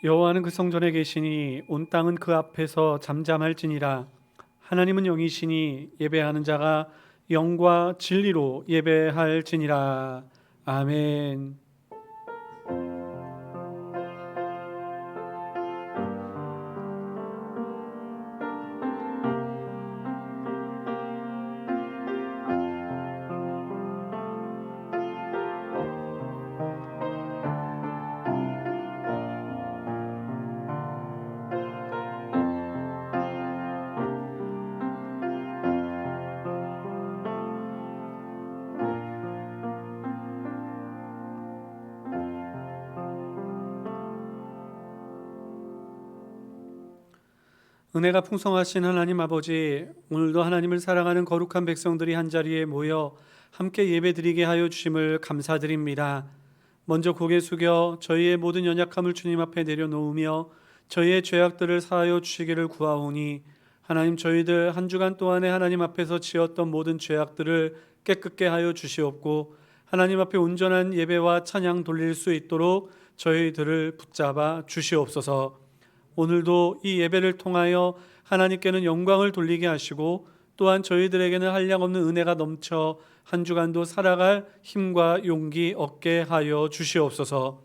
여호와는 그 성전에 계시니 온 땅은 그 앞에서 잠잠할지니라. 하나님은 영이시니 예배하는 자가 영과 진리로 예배할지니라. 아멘. 은혜가 풍성하신 하나님 아버지, 오늘도 하나님을 사랑하는 거룩한 백성들이 한자리에 모여 함께 예배드리게 하여 주심을 감사드립니다. 먼저 고개 숙여 저희의 모든 연약함을 주님 앞에 내려놓으며 저희의 죄악들을 사하여 주시기를 구하오니, 하나님, 저희들 한 주간 동안에 하나님 앞에서 지었던 모든 죄악들을 깨끗게 하여 주시옵고, 하나님 앞에 온전한 예배와 찬양 돌릴 수 있도록 저희들을 붙잡아 주시옵소서. 오늘도 이 예배를 통하여 하나님께는 영광을 돌리게 하시고, 또한 저희들에게는 한량없는 은혜가 넘쳐 한 주간도 살아갈 힘과 용기 얻게 하여 주시옵소서.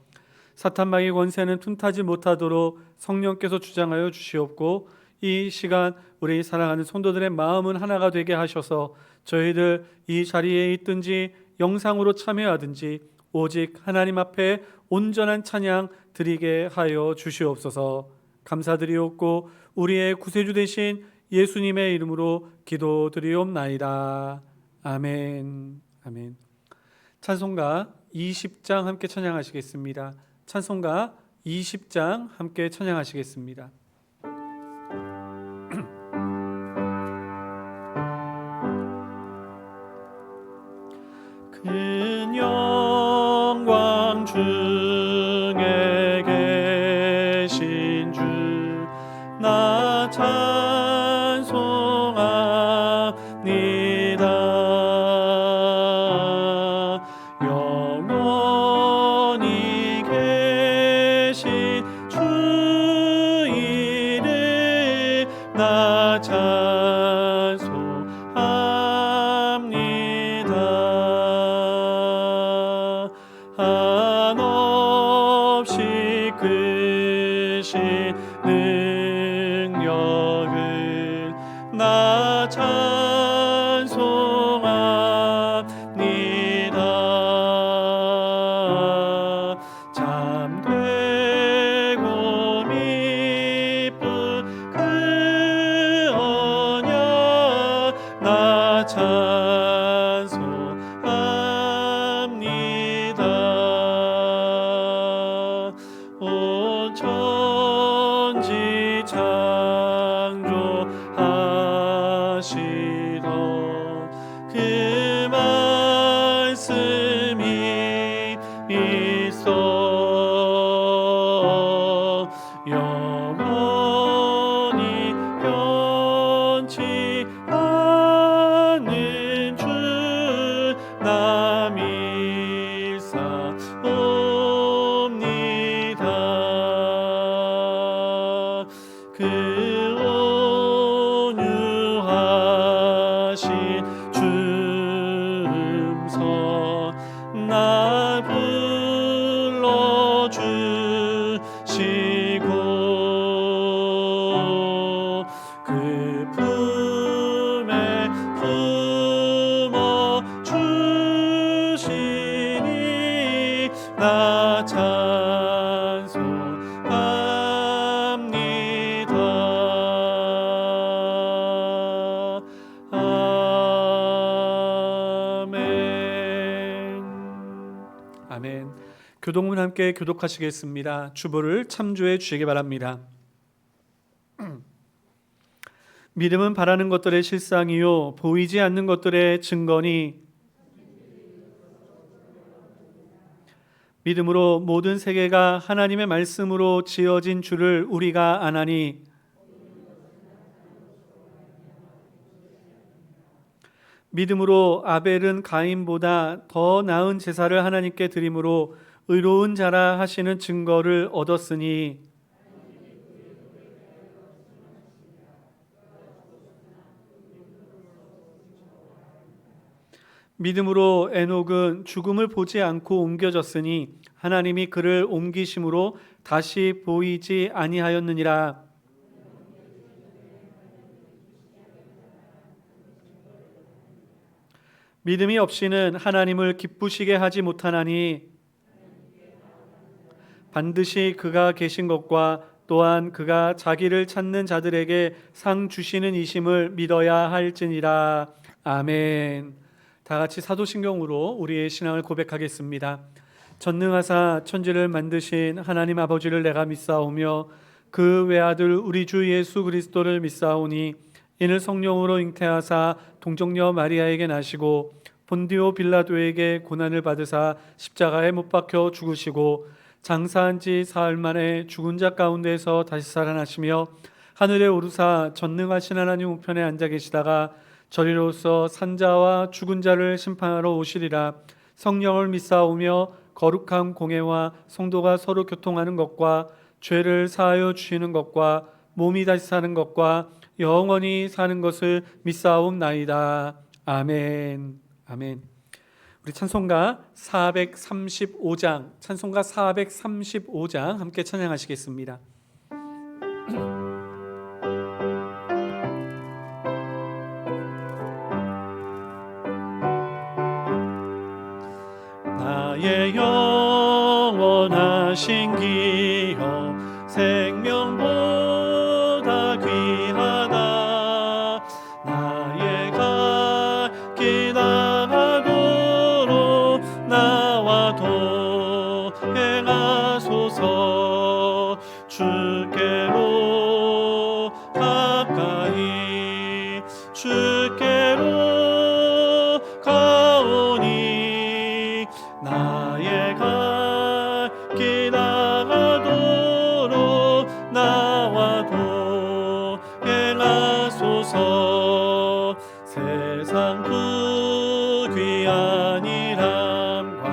사탄마귀 권세는 틈타지 못하도록 성령께서 주장하여 주시옵고, 이 시간 우리 사랑하는 성도들의 마음은 하나가 되게 하셔서 저희들 이 자리에 있든지 영상으로 참여하든지 오직 하나님 앞에 온전한 찬양 드리게 하여 주시옵소서. 감사드리옵고 우리의 구세주 되신 예수님의 이름으로 기도드리옵나이다. 아멘. 아멘. 찬송가 20장 함께 찬양하시겠습니다. 찬송가 20장 함께 찬양하시겠습니다. 큰 영광 중에 계신 주 나 찬송합니다. 영원히 계신 주 이름 나 찬송합니다. 한없이 크신 능력을 나 찬송합니다. 잠되고 미쁜 그 언약 나 찬송합니다. 온 천지 창조하시던 그 말씀이 있어 영원히 변치 않는 주 나 믿사옵니다. 그 온유하신 줌서 날 불러주시고 그 품에 품어주시니 나 찬송합니다. 아멘. 아멘. 교독문 함께 교독하시겠습니다. 주보를 참조해 주시기 바랍니다. 믿음은 바라는 것들의 실상이요 보이지 않는 것들의 증거니, 믿음으로 모든 세계가 하나님의 말씀으로 지어진 줄을 우리가 아나니, 믿음으로 아벨은 가인보다 더 나은 제사를 하나님께 드림으로 의로운 자라 하시는 증거를 얻었으니, 믿음으로 에녹은 죽음을 보지 않고 옮겨졌으니 하나님이 그를 옮기심으로 다시 보이지 아니하였느니라. 믿음이 없이는 하나님을 기쁘시게 하지 못하나니 반드시 그가 계신 것과 또한 그가 자기를 찾는 자들에게 상 주시는 이심을 믿어야 할지니라. 아멘. 다 같이 사도신경으로 우리의 신앙을 고백하겠습니다. 전능하사 천지를 만드신 하나님 아버지를 내가 믿사오며 그 외아들 우리 주 예수 그리스도를 믿사오니 이는 성령으로 잉태하사 동정녀 마리아에게 나시고 본디오 빌라도에게 고난을 받으사 십자가에 못 박혀 죽으시고 장사한 지 사흘 만에 죽은 자 가운데서 다시 살아나시며 하늘에 오르사 전능하신 하나님 우편에 앉아 계시다가 저리로서 산자와 죽은 자를 심판하러 오시리라. 성령을 믿사오며 거룩한 공회와 성도가 서로 교통하는 것과 죄를 사하여 주시는 것과 몸이 다시 사는 것과 영원히 사는 것을 믿사옵나이다. 아멘. 아멘. 우리 찬송가 435장 함께 찬양하시겠습니다. 나의 영원하신 기여 생명보다 귀하다. 나의 갈 길 나가도록 나와 동행하소서. 주께로 가까이 주께로 가오니 나의 갈 길 나가도록 나와 동행하소서. 세상 그 귀한 일함과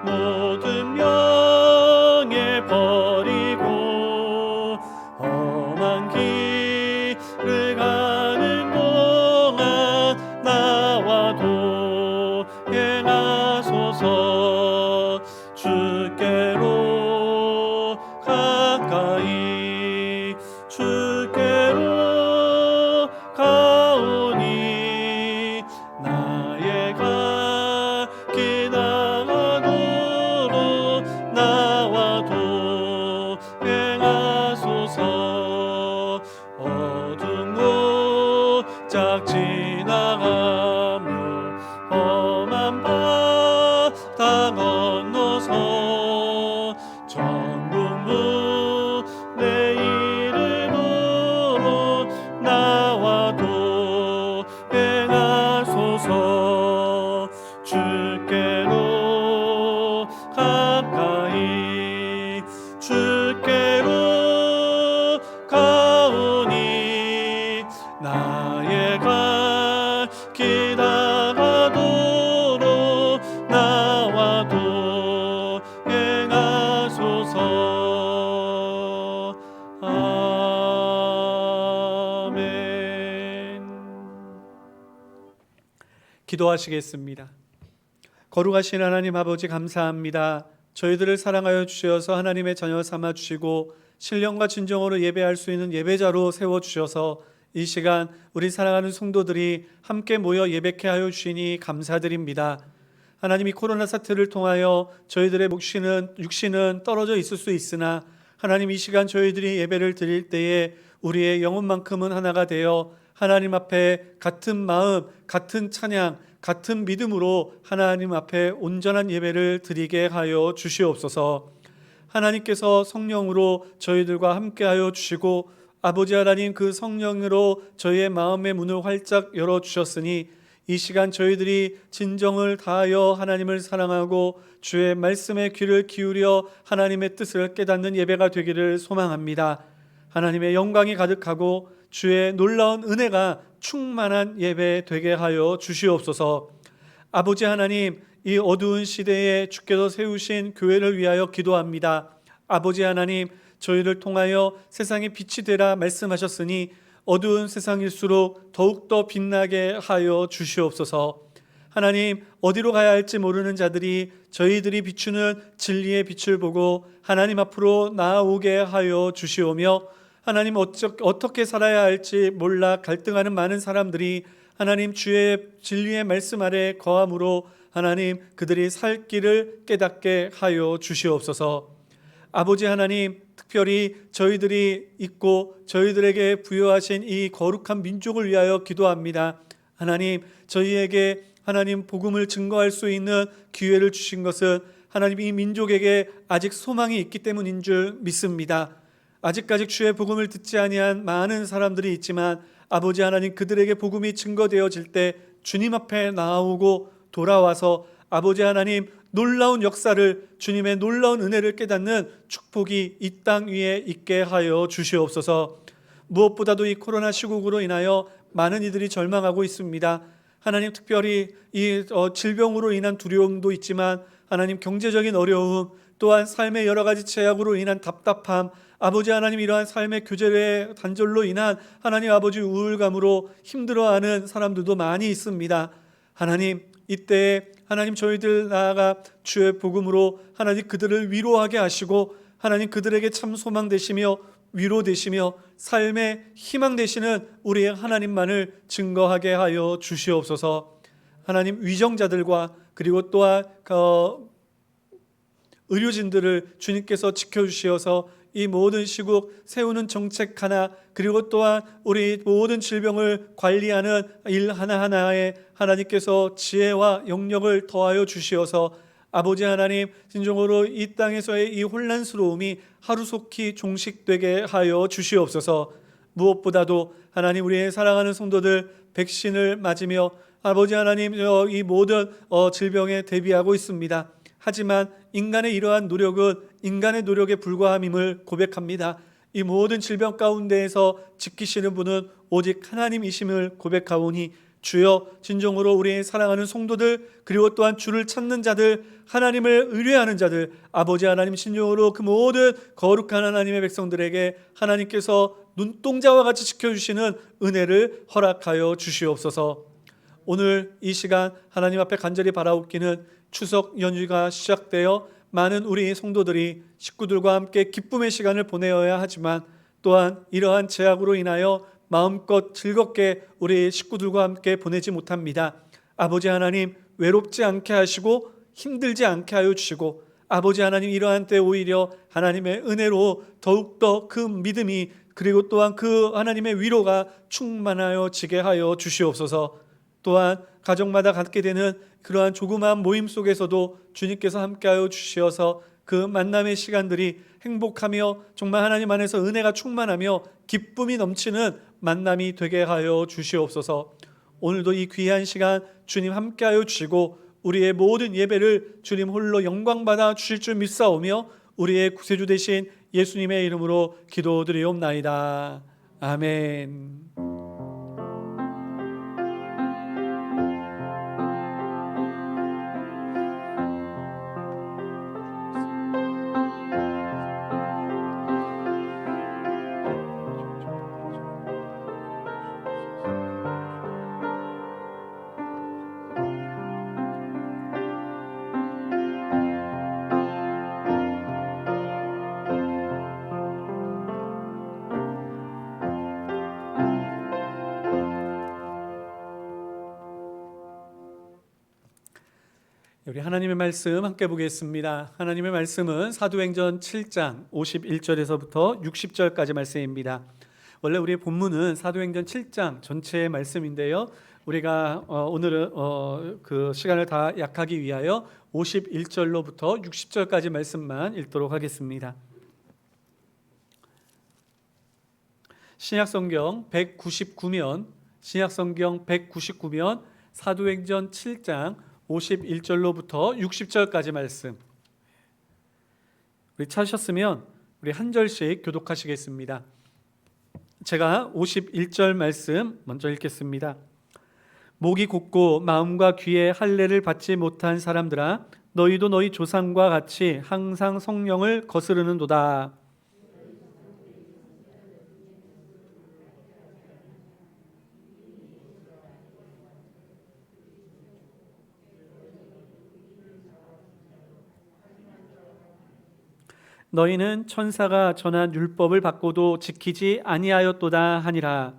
모든 명예 버리고 험한 길을 가는 동안 나와 동행하소서. 주께로 가까이 주께로 가오니 나의 갈 길 나가도록 나와 동행하소서. 어두운 곳짝 지나가며 험한 바다 건너서 천국 문에 이르도록 나와 동행하소서. 주께로 가까이 주께로 가오니 나의 갈 길 나가도록 나와 동행하소서. 아멘. 기도하시겠습니다. 거룩하신 하나님 아버지 감사합니다. 저희들을 사랑하여 주셔서 하나님의 자녀 삼아 주시고 신령과 진정으로 예배할 수 있는 예배자로 세워주셔서 이 시간 우리 사랑하는 성도들이 함께 모여 예배케 하여 주시니 감사드립니다. 하나님이 코로나 사태를 통하여 저희들의 육신은 떨어져 있을 수 있으나 하나님 이 시간 저희들이 예배를 드릴 때에 우리의 영혼만큼은 하나가 되어 하나님 앞에 같은 마음, 같은 찬양, 같은 믿음으로 하나님 앞에 온전한 예배를 드리게 하여 주시옵소서. 하나님께서 성령으로 저희들과 함께하여 주시고 아버지 하나님 그 성령으로 저희의 마음의 문을 활짝 열어주셨으니 이 시간 저희들이 진정을 다하여 하나님을 사랑하고 주의 말씀에 귀를 기울여 하나님의 뜻을 깨닫는 예배가 되기를 소망합니다. 하나님의 영광이 가득하고 주의 놀라운 은혜가 충만한 예배 되게 하여 주시옵소서. 아버지 하나님, 이 어두운 시대에 주께서 세우신 교회를 위하여 기도합니다. 아버지 하나님, 저희를 통하여 세상의 빛이 되라 말씀하셨으니 어두운 세상일수록 더욱더 빛나게 하여 주시옵소서. 하나님 어디로 가야 할지 모르는 자들이 저희들이 비추는 진리의 빛을 보고 하나님 앞으로 나아오게 하여 주시오며, 하나님 어떻게 살아야 할지 몰라 갈등하는 많은 사람들이 하나님 주의 진리의 말씀 아래 거함으로 하나님 그들이 살 길을 깨닫게 하여 주시옵소서. 아버지 하나님, 특별히 저희들이 있고 저희들에게 부여하신 이 거룩한 민족을 위하여 기도합니다. 하나님, 저희에게 하나님 복음을 증거할 수 있는 기회를 주신 것은 하나님 이 민족에게 아직 소망이 있기 때문인 줄 믿습니다. 아직까지 주의 복음을 듣지 아니한 많은 사람들이 있지만 아버지 하나님, 그들에게 복음이 증거되어질 때 주님 앞에 나아오고 돌아와서 아버지 하나님 놀라운 역사를, 주님의 놀라운 은혜를 깨닫는 축복이 이 땅 위에 있게 하여 주시옵소서. 무엇보다도 이 코로나 시국으로 인하여 많은 이들이 절망하고 있습니다. 하나님, 특별히 이 질병으로 인한 두려움도 있지만 하나님 경제적인 어려움, 또한 삶의 여러 가지 제약으로 인한 답답함, 아버지 하나님 이러한 삶의 교제의 단절로 인한 하나님 아버지 우울감으로 힘들어하는 사람들도 많이 있습니다. 하나님, 이때에 하나님 저희들 나아가 주의 복음으로 하나님 그들을 위로하게 하시고 하나님 그들에게 참 소망 되시며 위로 되시며 삶의 희망 되시는 우리의 하나님만을 증거하게 하여 주시옵소서. 하나님, 위정자들과 그리고 또한 의료진들을 주님께서 지켜주시어서 이 모든 시국 세우는 정책 하나, 그리고 또한 우리 모든 질병을 관리하는 일 하나하나에 하나님께서 지혜와 영역을 더하여 주시어서 아버지 하나님, 진정으로 이 땅에서의 이 혼란스러움이 하루속히 종식되게 하여 주시옵소서. 무엇보다도 하나님, 우리의 사랑하는 성도들 백신을 맞으며 아버지 하나님 이 모든 질병에 대비하고 있습니다. 하지만 인간의 이러한 노력은 인간의 노력에 불과함임을 고백합니다. 이 모든 질병 가운데에서 지키시는 분은 오직 하나님이심을 고백하오니 주여, 진정으로 우리의 사랑하는 성도들, 그리고 또한 주를 찾는 자들, 하나님을 의뢰하는 자들, 아버지 하나님, 진정으로 그 모든 거룩한 하나님의 백성들에게 하나님께서 눈동자와 같이 지켜주시는 은혜를 허락하여 주시옵소서. 오늘 이 시간 하나님 앞에 간절히 바라옵기는 추석 연휴가 시작되어 많은 우리 성도들이 식구들과 함께 기쁨의 시간을 보내어야 하지만 또한 이러한 제약으로 인하여 마음껏 즐겁게 우리 식구들과 함께 보내지 못합니다. 아버지 하나님, 외롭지 않게 하시고 힘들지 않게 하여 주시고 아버지 하나님, 이러한 때 오히려 하나님의 은혜로 더욱더 그 믿음이, 그리고 또한 그 하나님의 위로가 충만하여 지게 하여 주시옵소서. 또한 가정마다 갖게 되는 그러한 조그마한 모임 속에서도 주님께서 함께하여 주시어서 그 만남의 시간들이 행복하며 정말 하나님 안에서 은혜가 충만하며 기쁨이 넘치는 만남이 되게 하여 주시옵소서. 오늘도 이 귀한 시간 주님 함께하여 주시고 우리의 모든 예배를 주님 홀로 영광받아 주실 줄 믿사오며 우리의 구세주 되신 예수님의 이름으로 기도드리옵나이다. 아멘. 우리 하나님의 말씀 함께 보겠습니다. 하나님의 말씀은 사도행전 7장 51절에서부터 60절까지 말씀입니다. 원래 우리의 본문은 사도행전 7장 전체의 말씀인데요, 우리가 오늘은 그 시간을 다 약하기 위하여 51절로부터 60절까지 말씀만 읽도록 하겠습니다. 신약성경 199면 사도행전 7장 51절로부터 60절까지 말씀, 우리 찾으셨으면 우리 한 절씩 교독하시겠습니다. 제가 51절 말씀 먼저 읽겠습니다. 목이 곧고 마음과 귀에 할례를 받지 못한 사람들아, 너희도 너희 조상과 같이 항상 성령을 거스르는도다. 너희는 천사가 전한 율법을 받고도 지키지 아니하였도다 하니라.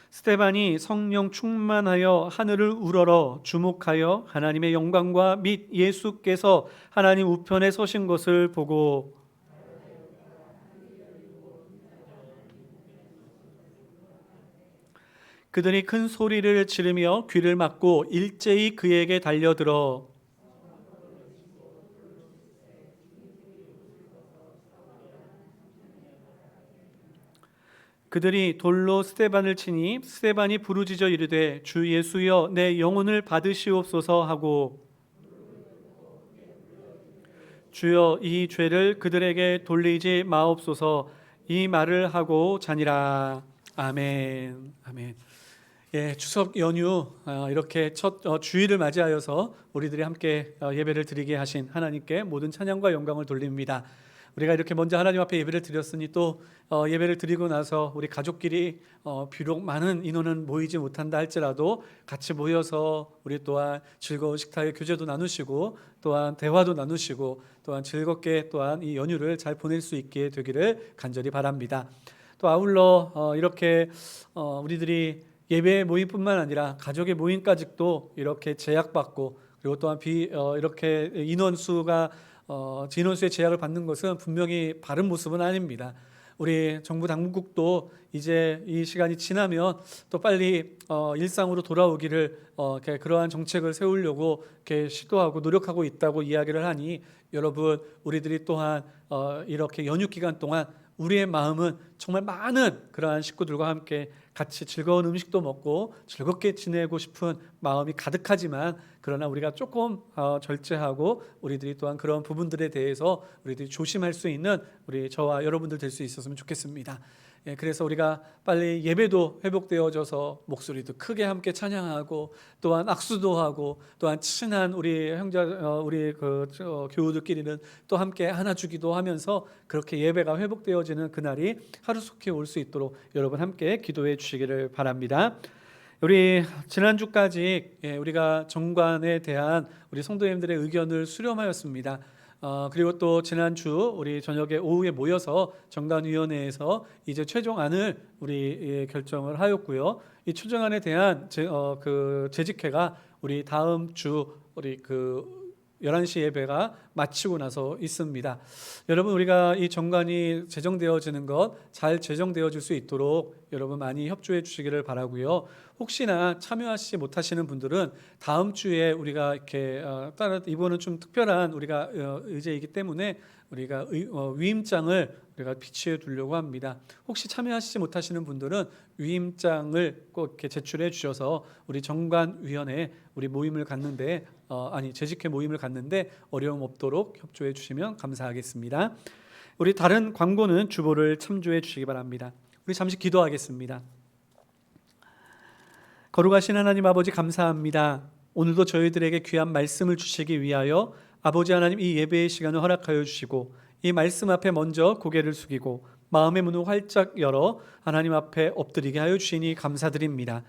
스데반이 성령 충만하여 하늘을 우러러 주목하여 하나님의 영광과 및 예수께서 하나님 우편에 서신 것을 보고 그들이 큰 소리를 지르며 귀를 막고 일제히 그에게 달려들어 그들이 돌로 스데반을 치니 스데반이 부르짖어 이르되 주 예수여 내 영혼을 받으시옵소서 하고 주여 이 죄를 그들에게 돌리지 마옵소서 이 말을 하고 자니라. 아멘. 아멘. 예, 추석 연휴 이렇게 첫 주일을 맞이하여서 우리들이 함께 예배를 드리게 하신 하나님께 모든 찬양과 영광을 돌립니다. 우리가 이렇게 먼저 하나님 앞에 예배를 드렸으니 또 예배를 드리고 나서 우리 가족끼리 비록 많은 인원은 모이지 못한다 할지라도 같이 모여서 우리 또한 즐거운 식탁의 교제도 나누시고 또한 대화도 나누시고 또한 즐겁게 또한 이 연휴를 잘 보낼 수 있게 되기를 간절히 바랍니다. 또 아울러 이렇게 우리들이 예배 모임뿐만 아니라 가족의 모임까지도 이렇게 제약받고 그리고 또한 이렇게 인원수의 제약을 받는 것은 분명히 바른 모습은 아닙니다. 우리 정부 당국도 이제 이 시간이 지나면 또 빨리 일상으로 돌아오기를 그러한 정책을 세우려고 이렇게 시도하고 노력하고 있다고 이야기를 하니 여러분 우리들이 또한 이렇게 연휴 기간 동안 우리의 마음은 정말 많은 그러한 식구들과 함께 같이 즐거운 음식도 먹고 즐겁게 지내고 싶은 마음이 가득하지만 그러나 우리가 조금 절제하고 우리들이 또한 그런 부분들에 대해서 우리들이 조심할 수 있는 우리 저와 여러분들 될 수 있었으면 좋겠습니다. 예, 그래서 우리가 빨리 예배도 회복되어져서 목소리도 크게 함께 찬양하고 또한 악수도 하고 또한 친한 우리 우리 교우들끼리는 또 함께 안아주기도 하면서 그렇게 예배가 회복되어지는 그날이 하루속히 올 수 있도록 여러분 함께 기도해 주시기를 바랍니다. 우리 지난주까지 우리가 정관에 대한 우리 성도님들의 의견을 수렴하였습니다. 그리고 또 지난주 우리 저녁에 오후에 모여서 정관위원회에서 이제 최종안을 우리 결정을 하였고요. 이 최종안에 대한 재직회가 우리 다음 주 우리 11시 예배가 마치고 나서 있습니다. 여러분 우리가 이 정관이 제정되어지는 것 잘 제정되어질 수 있도록 여러분 많이 협조해 주시기를 바라고요. 혹시나 참여하시지 못하시는 분들은 다음 주에 우리가 이렇게 이번은 좀 특별한 우리가 의제이기 때문에 우리가 위임장을 우리가 비치해 두려고 합니다. 혹시 참여하시지 못하시는 분들은 위임장을 꼭 이렇게 제출해 주셔서 우리 정관위원회 우리 모임을 갖는데 재직회 모임을 갖는데 어려움 없도록 협조해 주시면 감사하겠습니다. 우리 다른 광고는 주보를 참조해 주시기 바랍니다. 우리 잠시 기도하겠습니다. 거룩하신 하나님 아버지 감사합니다. 오늘도 저희들에게 귀한 말씀을 주시기 위하여 아버지 하나님 이 예배의 시간을 허락하여 주시고 이 말씀 앞에 먼저 고개를 숙이고 마음의 문을 활짝 열어 하나님 앞에 엎드리게 하여 주시니 감사드립니다.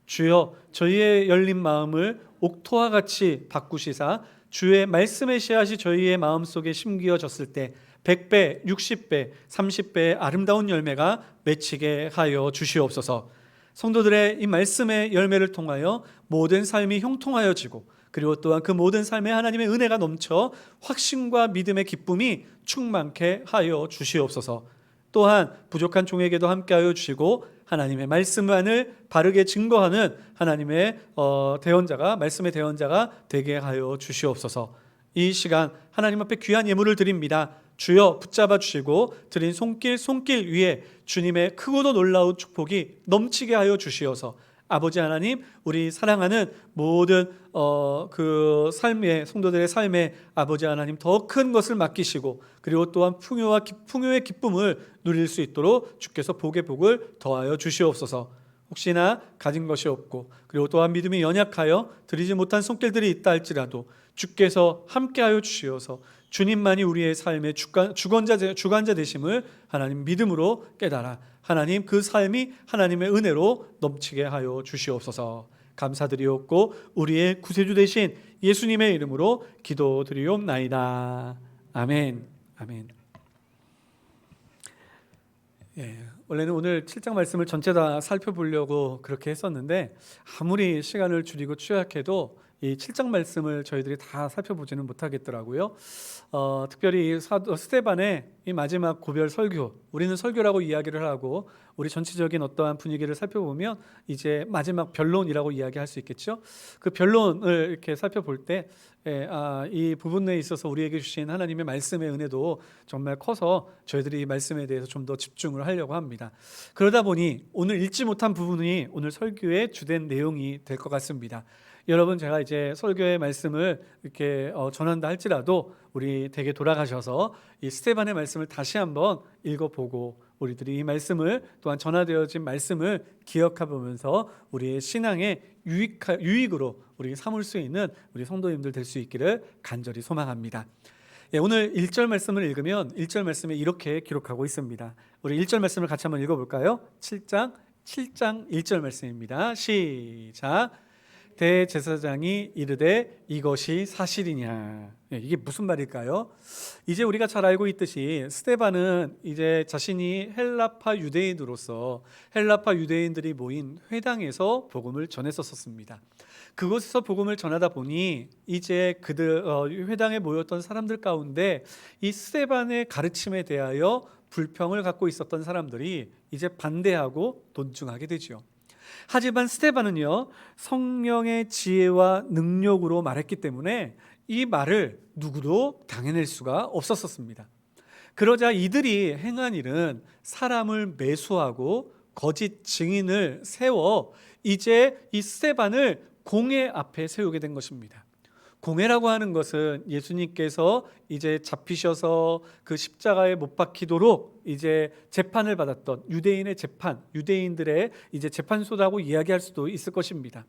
주여 저희의 열린 마음을 옥토와 같이 바꾸시사 주의 말씀의 씨앗이 저희의 마음속에 심기어졌을 때 100배, 60배, 30배의 아름다운 열매가 맺히게 하여 주시옵소서. 성도들의 이 말씀의 열매를 통하여 모든 삶이 형통하여지고 그리고 또한 그 모든 삶에 하나님의 은혜가 넘쳐 확신과 믿음의 기쁨이 충만케 하여 주시옵소서. 또한 부족한 종에게도 함께하여 주시고 하나님의 말씀만을 바르게 증거하는 하나님의 말씀의 대언자가 되게 하여 주시옵소서. 이 시간 하나님 앞에 귀한 예물을 드립니다. 주여 붙잡아 주시고 드린 손길 위에 주님의 크고도 놀라운 축복이 넘치게 하여 주시어서 아버지 하나님 우리 사랑하는 모든 성도들의 삶에 아버지 하나님 더 큰 것을 맡기시고 그리고 또한 풍요의 기쁨을 누릴 수 있도록 주께서 복의 복을 더하여 주시옵소서. 혹시나 가진 것이 없고 그리고 또한 믿음이 연약하여 드리지 못한 손길들이 있다 할지라도 주께서 함께하여 주시어서 주님만이 우리의 삶의 주관자 되심을 하나님 믿음으로 깨달아 하나님 그 삶이 하나님의 은혜로 넘치게 하여 주시옵소서. 감사드리옵고 우리의 구세주 되신 예수님의 이름으로 기도드리옵나이다. 아멘. 아멘. 원래는 오늘 7장 말씀을 전체 다 살펴보려고 그렇게 했었는데 아무리 시간을 줄이고 취약해도 이 7장 말씀을 저희들이 다 살펴보지는 못하겠더라고요. 특별히 사도 스데반의 이 마지막 고별 설교, 우리는 설교라고 이야기를 하고 우리 전체적인 어떠한 분위기를 살펴보면 이제 마지막 변론이라고 이야기할 수 있겠죠. 그 변론을 이렇게 살펴볼 때 이 부분에 있어서 우리에게 주신 하나님의 말씀의 은혜도 정말 커서 저희들이 이 말씀에 대해서 좀 더 집중을 하려고 합니다. 그러다 보니 오늘 읽지 못한 부분이 오늘 설교의 주된 내용이 될 것 같습니다. 여러분, 제가 이제 설교의 말씀을 이렇게 전한다 할지라도 우리 댁에 돌아가셔서 이 스데반의 말씀을 다시 한번 읽어보고 우리들이 이 말씀을 또한 전하되어진 말씀을 기억해보면서 우리의 신앙의 유익으로 우리 삼을 수 있는 우리 성도님들 될 수 있기를 간절히 소망합니다. 오늘 1절 말씀을 읽으면 1절 말씀에 이렇게 기록하고 있습니다. 우리 1절 말씀을 같이 한번 읽어볼까요? 7장 1절 말씀입니다. 시작. 대제사장이 이르되 이것이 사실이냐. 이게 무슨 말일까요? 이제 우리가 잘 알고 있듯이 스데반은 이제 자신이 헬라파 유대인으로서 헬라파 유대인들이 모인 회당에서 복음을 전했었습니다. 그곳에서 복음을 전하다 보니 이제 그들 회당에 모였던 사람들 가운데 이 스데반의 가르침에 대하여 불평을 갖고 있었던 사람들이 이제 반대하고 논증하게 되죠. 하지만 스데반은요, 성령의 지혜와 능력으로 말했기 때문에 이 말을 누구도 당해낼 수가 없었습니다. 그러자 이들이 행한 일은 사람을 매수하고 거짓 증인을 세워 이제 이 스데반을 공회 앞에 세우게 된 것입니다. 공회라고 하는 것은 예수님께서 이제 잡히셔서 그 십자가에 못 박히도록 이제 재판을 받았던 유대인의 재판, 유대인들의 이제 재판소라고 이야기할 수도 있을 것입니다.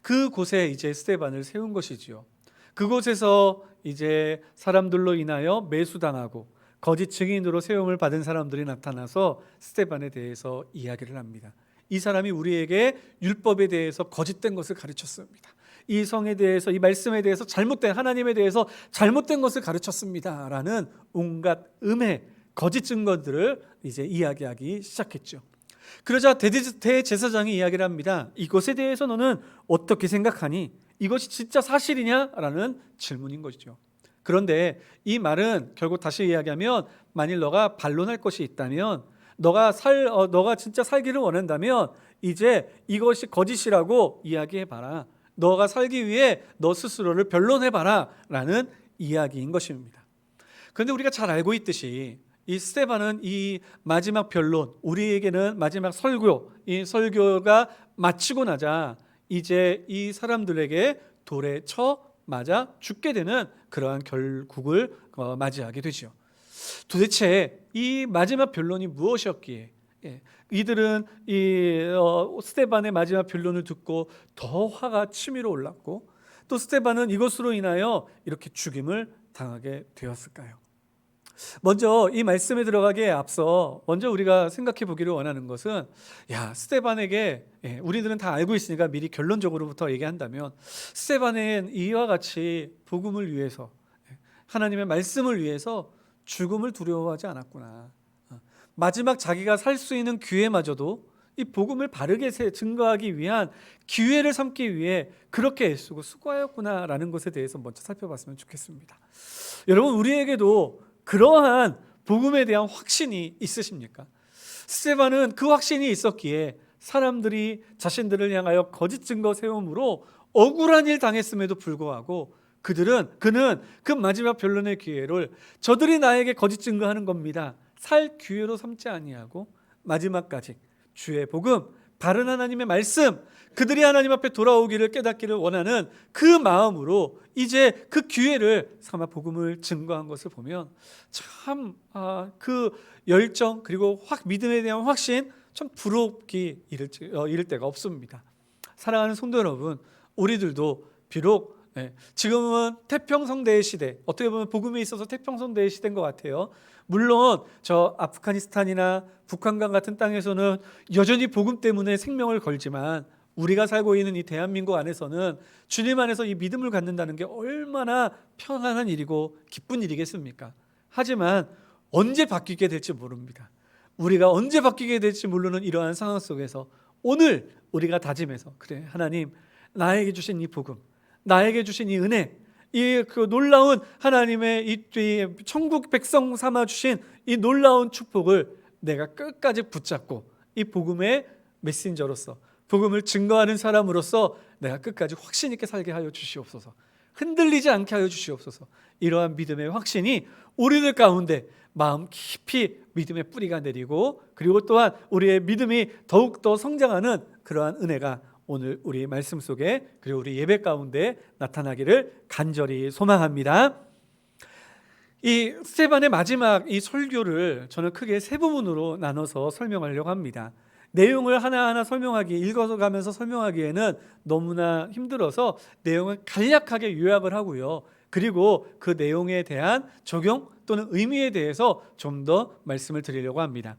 그곳에 이제 스데반을 세운 것이지요. 그곳에서 이제 사람들로 인하여 매수당하고 거짓 증인으로 세움을 받은 사람들이 나타나서 스데반에 대해서 이야기를 합니다. 이 사람이 우리에게 율법에 대해서 거짓된 것을 가르쳤습니다. 이 성에 대해서, 이 말씀에 대해서 잘못된, 하나님에 대해서 잘못된 것을 가르쳤습니다 라는 온갖 음해, 거짓 증거들을 이제 이야기하기 시작했죠. 그러자 대제사장이 이야기를 합니다. 이것에 대해서 너는 어떻게 생각하니? 이것이 진짜 사실이냐? 라는 질문인 것이죠. 그런데 이 말은 결국 다시 이야기하면 만일 너가 반론할 것이 있다면, 너가 진짜 살기를 원한다면 이제 이것이 거짓이라고 이야기해봐라. 너가 살기 위해 너 스스로를 변론해봐라 라는 이야기인 것입니다. 그런데 우리가 잘 알고 있듯이 이 스데반은 이 마지막 변론, 우리에게는 마지막 설교, 이 설교가 마치고 나자 이제 이 사람들에게 돌에 쳐 맞아 죽게 되는 그러한 결국을 맞이하게 되죠. 도대체 이 마지막 변론이 무엇이었기에 이들은 이 스데반의 마지막 변론을 듣고 더 화가 치밀어 올랐고 또 스데반은 이것으로 인하여 이렇게 죽임을 당하게 되었을까요? 먼저 이 말씀에 들어가기에 앞서 먼저 우리가 생각해 보기를 원하는 것은 스데반에게 우리들은 다 알고 있으니까 미리 결론적으로부터 얘기한다면 스데반은 이와 같이 복음을 위해서 하나님의 말씀을 위해서 죽음을 두려워하지 않았구나. 마지막 자기가 살 수 있는 기회마저도 이 복음을 바르게 증거하기 위한 기회를 삼기 위해 그렇게 애쓰고 수고하였구나라는 것에 대해서 먼저 살펴봤으면 좋겠습니다. 여러분, 우리에게도 그러한 복음에 대한 확신이 있으십니까? 스데반은 그 확신이 있었기에 사람들이 자신들을 향하여 거짓 증거 세움으로 억울한 일 당했음에도 불구하고 그는 그 마지막 변론의 기회를 저들이 나에게 거짓 증거하는 겁니다, 살 기회로 삼지 아니하고 마지막까지 주의 복음, 바른 하나님의 말씀, 그들이 하나님 앞에 돌아오기를 깨닫기를 원하는 그 마음으로 이제 그 기회를 삼아 복음을 증거한 것을 보면 참 그 열정 그리고 믿음에 대한 확신 참 부럽기 이를 데가 없습니다. 사랑하는 성도 여러분, 우리들도 비록 지금은 태평성대의 시대, 어떻게 보면 복음에 있어서 태평성대의 시대인 것 같아요. 물론 저 아프가니스탄이나 북한과 같은 땅에서는 여전히 복음 때문에 생명을 걸지만 우리가 살고 있는 이 대한민국 안에서는 주님 안에서 이 믿음을 갖는다는 게 얼마나 평안한 일이고 기쁜 일이겠습니까? 하지만 언제 바뀌게 될지 모릅니다. 우리가 언제 바뀌게 될지 모르는 이러한 상황 속에서 오늘 우리가 다짐해서, 그래 하나님, 나에게 주신 이 복음, 나에게 주신 이 은혜, 이 그 놀라운 하나님의 이 천국 백성 삼아 주신 이 놀라운 축복을 내가 끝까지 붙잡고 이 복음의 메신저로서, 복음을 증거하는 사람으로서 내가 끝까지 확신 있게 살게 하여 주시옵소서. 흔들리지 않게 하여 주시옵소서. 이러한 믿음의 확신이 우리들 가운데 마음 깊이 믿음의 뿌리가 내리고, 그리고 또한 우리의 믿음이 더욱더 성장하는 그러한 은혜가 오늘 우리 말씀 속에, 그리고 우리 예배 가운데 나타나기를 간절히 소망합니다. 이 스테반의 마지막 이 설교를 저는 크게 세 부분으로 나눠서 설명하려고 합니다. 내용을 하나하나 설명하기, 읽어서 가면서 설명하기에는 너무나 힘들어서 내용을 간략하게 요약을 하고요. 그리고 그 내용에 대한 적용 또는 의미에 대해서 좀 더 말씀을 드리려고 합니다.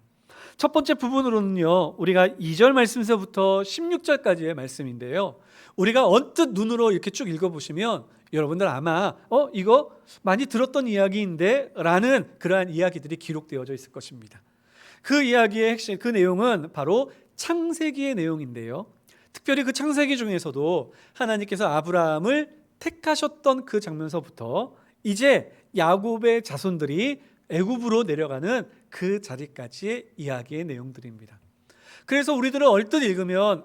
첫 번째 부분으로는요, 우리가 2절 말씀에서부터 16절까지의 말씀인데요, 우리가 언뜻 눈으로 이렇게 쭉 읽어보시면 여러분들 아마 이거 많이 들었던 이야기인데 라는 그러한 이야기들이 기록되어져 있을 것입니다. 그 이야기의 핵심, 그 내용은 바로 창세기의 내용인데요, 특별히 그 창세기 중에서도 하나님께서 아브라함을 택하셨던 그 장면서부터 이제 야곱의 자손들이 애굽으로 내려가는 그 자리까지의 이야기의 내용들입니다. 그래서 우리들은 얼뜻 읽으면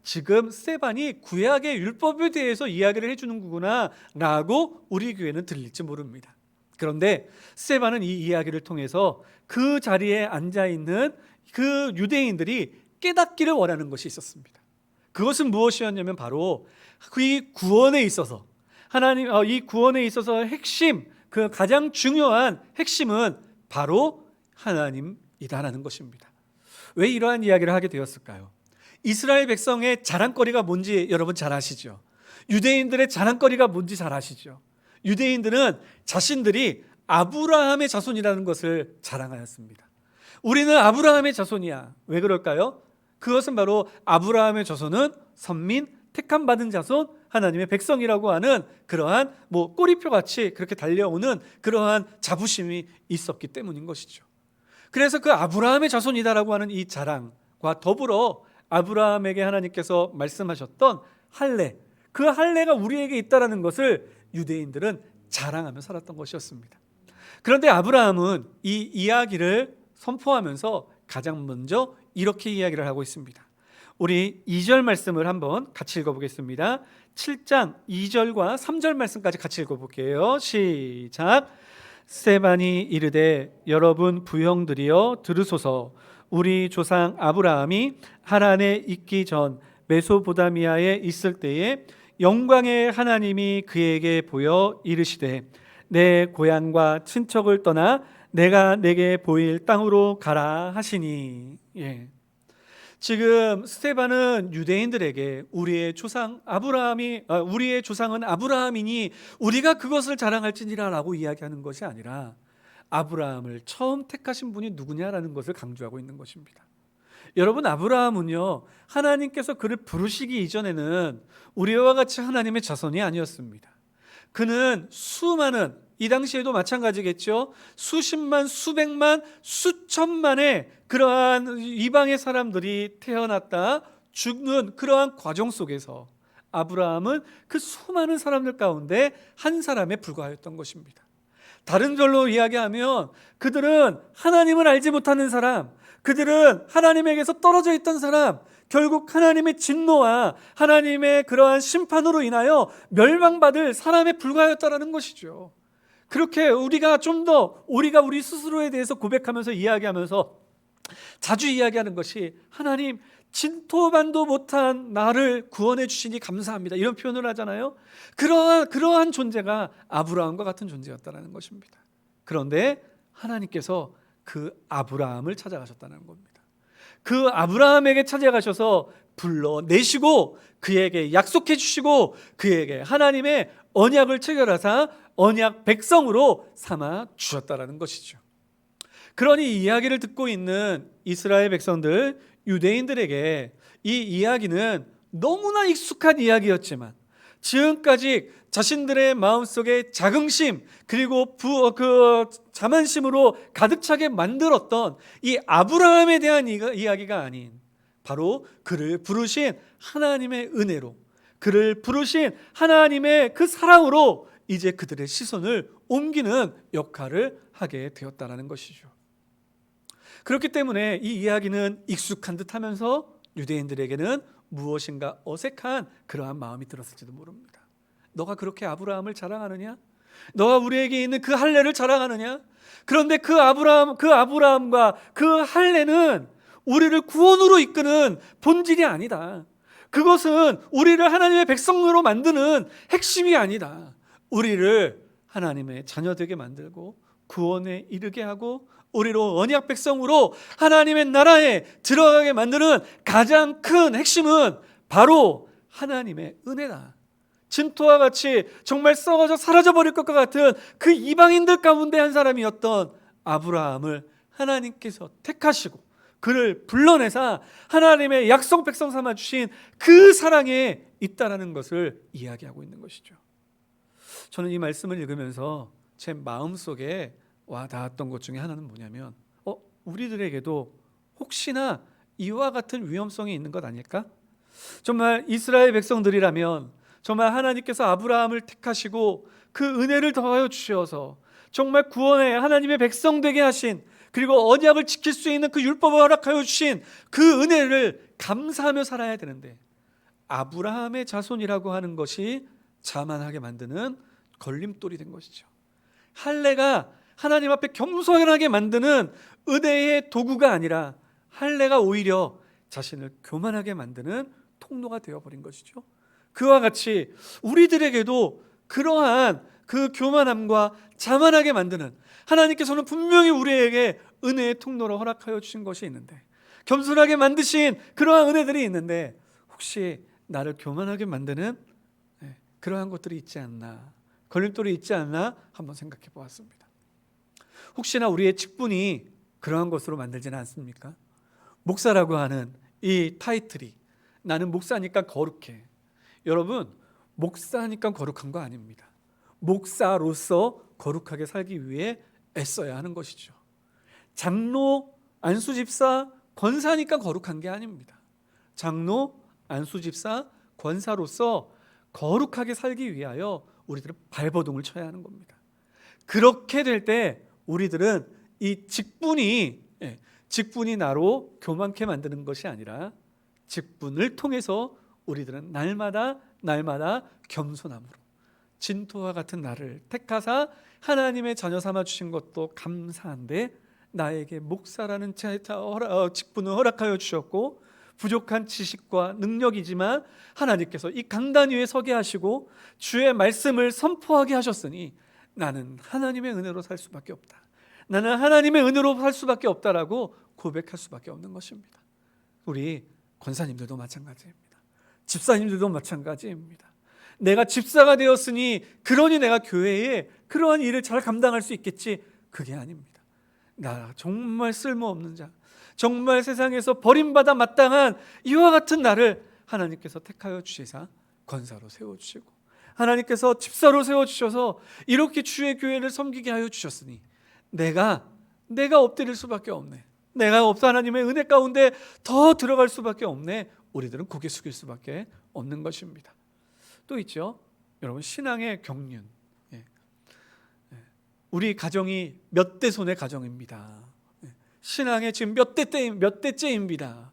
지금 스테반이 구약의 율법에 대해서 이야기를 해주는 거구나 라고 우리 교회는 들릴지 모릅니다. 그런데 스테반은 이 이야기를 통해서 그 자리에 앉아있는 그 유대인들이 깨닫기를 원하는 것이 있었습니다. 그것은 무엇이었냐면 바로 이 구원에 있어서, 하나님 이 구원에 있어서 핵심, 그 가장 중요한 핵심은 바로 하나님이다라는 것입니다. 왜 이러한 이야기를 하게 되었을까요? 이스라엘 백성의 자랑거리가 뭔지 여러분 잘 아시죠? 유대인들의 자랑거리가 뭔지 잘 아시죠? 유대인들은 자신들이 아브라함의 자손이라는 것을 자랑하였습니다. 우리는 아브라함의 자손이야. 왜 그럴까요? 그것은 바로 아브라함의 자손은 선민, 택함받은 자손, 하나님의 백성이라고 하는 그러한 꼬리표같이 그렇게 달려오는 그러한 자부심이 있었기 때문인 것이죠. 그래서 그 아브라함의 자손이다라고 하는 이 자랑과 더불어 아브라함에게 하나님께서 말씀하셨던 할례, 그 할례가 우리에게 있다라는 것을 유대인들은 자랑하며 살았던 것이었습니다. 그런데 아브라함은 이 이야기를 선포하면서 가장 먼저 이렇게 이야기를 하고 있습니다. 우리 2절 말씀을 한번 같이 읽어보겠습니다. 7장 2절과 3절 말씀까지 같이 읽어볼게요. 시작. 스테반이 이르되 여러분 부형들이여 들으소서. 우리 조상 아브라함이 하란에 있기 전 메소포다미아에 있을 때에 영광의 하나님이 그에게 보여 이르시되 내 고향과 친척을 떠나 내가 내게 보일 땅으로 가라 하시니. 지금 스테반은 유대인들에게 우리의 조상은 아브라함이니 우리가 그것을 자랑할지니라라고 이야기하는 것이 아니라 아브라함을 처음 택하신 분이 누구냐라는 것을 강조하고 있는 것입니다. 여러분, 아브라함은요, 하나님께서 그를 부르시기 이전에는 우리와 같이 하나님의 자손이 아니었습니다. 그는 수많은, 이 당시에도 마찬가지겠죠, 수십만, 수백만, 수천만의 그러한 이방의 사람들이 태어났다 죽는 그러한 과정 속에서 아브라함은 그 수많은 사람들 가운데 한 사람에 불과하였던 것입니다. 다른 절로 이야기하면 그들은 하나님을 알지 못하는 사람, 그들은 하나님에게서 떨어져 있던 사람, 결국 하나님의 진노와 하나님의 그러한 심판으로 인하여 멸망받을 사람에 불과하였다라는 것이죠. 그렇게 우리가 좀 더 우리 스스로에 대해서 고백하면서 이야기하면서 자주 이야기하는 것이 하나님, 진토반도 못한 나를 구원해 주시니 감사합니다, 이런 표현을 하잖아요. 그러한 존재가 아브라함과 같은 존재였다는 것입니다. 그런데 하나님께서 그 아브라함을 찾아가셨다는 겁니다. 그 아브라함에게 찾아가셔서 불러내시고 그에게 약속해 주시고 그에게 하나님의 언약을 체결하사 언약 백성으로 삼아 주셨다는 것이죠. 그러니 이 이야기를 듣고 있는 이스라엘 백성들, 유대인들에게 이 이야기는 너무나 익숙한 이야기였지만 지금까지 자신들의 마음속에 자긍심 그리고 자만심으로 가득 차게 만들었던 이 아브라함에 대한 이야기가 아닌 바로 그를 부르신 하나님의 은혜로, 그를 부르신 하나님의 그 사랑으로 이제 그들의 시선을 옮기는 역할을 하게 되었다는 것이죠. 그렇기 때문에 이 이야기는 익숙한 듯 하면서 유대인들에게는 무엇인가 어색한 그러한 마음이 들었을지도 모릅니다. 너가 그렇게 아브라함을 자랑하느냐? 너가 우리에게 있는 그 할례를 자랑하느냐? 그런데 그 아브라함과 그 할례는 우리를 구원으로 이끄는 본질이 아니다. 그것은 우리를 하나님의 백성으로 만드는 핵심이 아니다. 우리를 하나님의 자녀되게 만들고 구원에 이르게 하고 우리로 언약 백성으로 하나님의 나라에 들어가게 만드는 가장 큰 핵심은 바로 하나님의 은혜다. 진토와 같이 정말 썩어져 사라져버릴 것과 같은 그 이방인들 가운데 한 사람이었던 아브라함을 하나님께서 택하시고 그를 불러내사 하나님의 약속 백성 삼아주신 그 사랑에 있다라는 것을 이야기하고 있는 것이죠. 저는 이 말씀을 읽으면서 제 마음속에 와 닿았던 것 중에 하나는 뭐냐면 우리들에게도 혹시나 이와 같은 위험성이 있는 것 아닐까? 정말 이스라엘 백성들이라면 정말 하나님께서 아브라함을 택하시고 그 은혜를 더하여 주셔서 정말 구원의 하나님의 백성 되게 하신 그리고 언약을 지킬 수 있는 그 율법을 허락하여 주신 그 은혜를 감사하며 살아야 되는데 아브라함의 자손이라고 하는 것이 자만하게 만드는 걸림돌이 된 것이죠. 할례가 하나님 앞에 겸손하게 만드는 은혜의 도구가 아니라 할례가 오히려 자신을 교만하게 만드는 통로가 되어버린 것이죠. 그와 같이 우리들에게도 그러한 그 교만함과 자만하게 만드는 하나님께서는 분명히 우리에게 은혜의 통로로 허락하여 주신 것이 있는데 겸손하게 만드신 그러한 은혜들이 있는데 혹시 나를 교만하게 만드는 그러한 것들이 있지 않나, 걸림돌이 있지 않나 한번 생각해 보았습니다. 혹시나 우리의 직분이 그러한 것으로 만들지는 않습니까? 목사라고 하는 이 타이틀이 나는 목사니까 거룩해. 여러분, 목사니까 거룩한 거 아닙니다. 목사로서 거룩하게 살기 위해 애써야 하는 것이죠. 장로, 안수집사, 권사니까 거룩한 게 아닙니다. 장로, 안수집사, 권사로서 거룩하게 살기 위하여 우리들은 발버둥을 쳐야 하는 겁니다. 그렇게 될 때 우리들은 이 직분이 나로 교만케 만드는 것이 아니라 직분을 통해서 우리들은 날마다 겸손함으로 진토와 같은 나를 택하사 하나님의 자녀 삼아 주신 것도 감사한데 나에게 목사라는 직분을 허락하여 주셨고 부족한 지식과 능력이지만 하나님께서 이 강단 위에 서게 하시고 주의 말씀을 선포하게 하셨으니 나는 하나님의 은혜로 살 수밖에 없다. 나는 하나님의 은혜로 살 수밖에 없다라고 고백할 수밖에 없는 것입니다. 우리 권사님들도 마찬가지입니다. 집사님들도 마찬가지입니다. 내가 집사가 되었으니 그러니 내가 교회에 그러한 일을 잘 감당할 수 있겠지. 그게 아닙니다. 나 정말 쓸모없는 자, 정말 세상에서 버림받아 마땅한 이와 같은 나를 하나님께서 택하여 주시사 권사로 세워주시고 하나님께서 집사로 세워주셔서 이렇게 주의 교회를 섬기게 하여 주셨으니 내가 엎드릴 수밖에 없네. 내가 없어 하나님의 은혜 가운데 더 들어갈 수밖에 없네. 우리들은 고개 숙일 수밖에 없는 것입니다. 또 있죠. 여러분, 신앙의 경륜. 우리 가정이 몇 대 손의 가정입니다. 신앙의 지금 몇 대째입니다.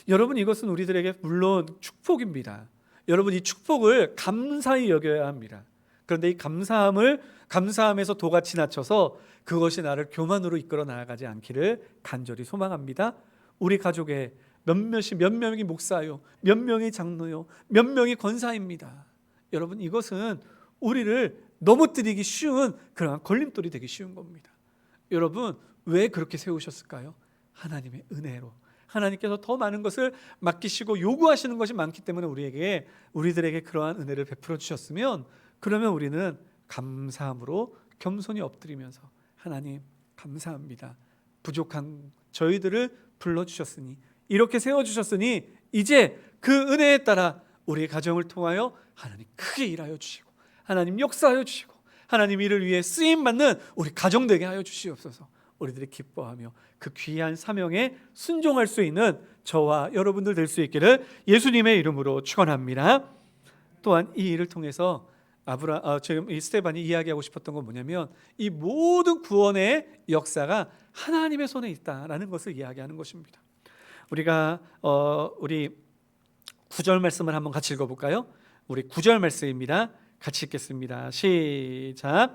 여러분, 이것은 우리들에게 물론 축복입니다. 여러분, 이 축복을 감사히 여겨야 합니다. 그런데 이 감사함에서 도가 지나쳐서 그것이 나를 교만으로 이끌어 나아가지 않기를 간절히 소망합니다. 우리 가족에 몇 명이 목사요, 몇 명이 장로요, 몇 명이 권사입니다. 여러분, 이것은 우리를 넘어뜨리기 쉬운 그러한 걸림돌이 되기 쉬운 겁니다. 여러분, 왜 그렇게 세우셨을까요? 하나님의 은혜로. 하나님께서 더 많은 것을 맡기시고 요구하시는 것이 많기 때문에 우리들에게 그러한 은혜를 베풀어 주셨으면, 그러면 우리는 감사함으로 겸손히 엎드리면서 하나님 감사합니다. 부족한 저희들을 불러주셨으니, 이렇게 세워주셨으니 이제 그 은혜에 따라 우리의 가정을 통하여 하나님 크게 일하여 주시고, 하나님 역사하여 주시고, 하나님 이를 위해 쓰임받는 우리 가정 되게 하여 주시옵소서. 우리들이 기뻐하며 그 귀한 사명에 순종할 수 있는 저와 여러분들 될 수 있기를 예수님의 이름으로 축원합니다. 또한 이 일을 통해서 지금 이 스테반이 이야기하고 싶었던 건 뭐냐면, 이 모든 구원의 역사가 하나님의 손에 있다라는 것을 이야기하는 것입니다. 우리가 우리 9절 말씀을 한번 같이 읽어볼까요? 우리 9절 말씀입니다. 같이 읽겠습니다. 시작.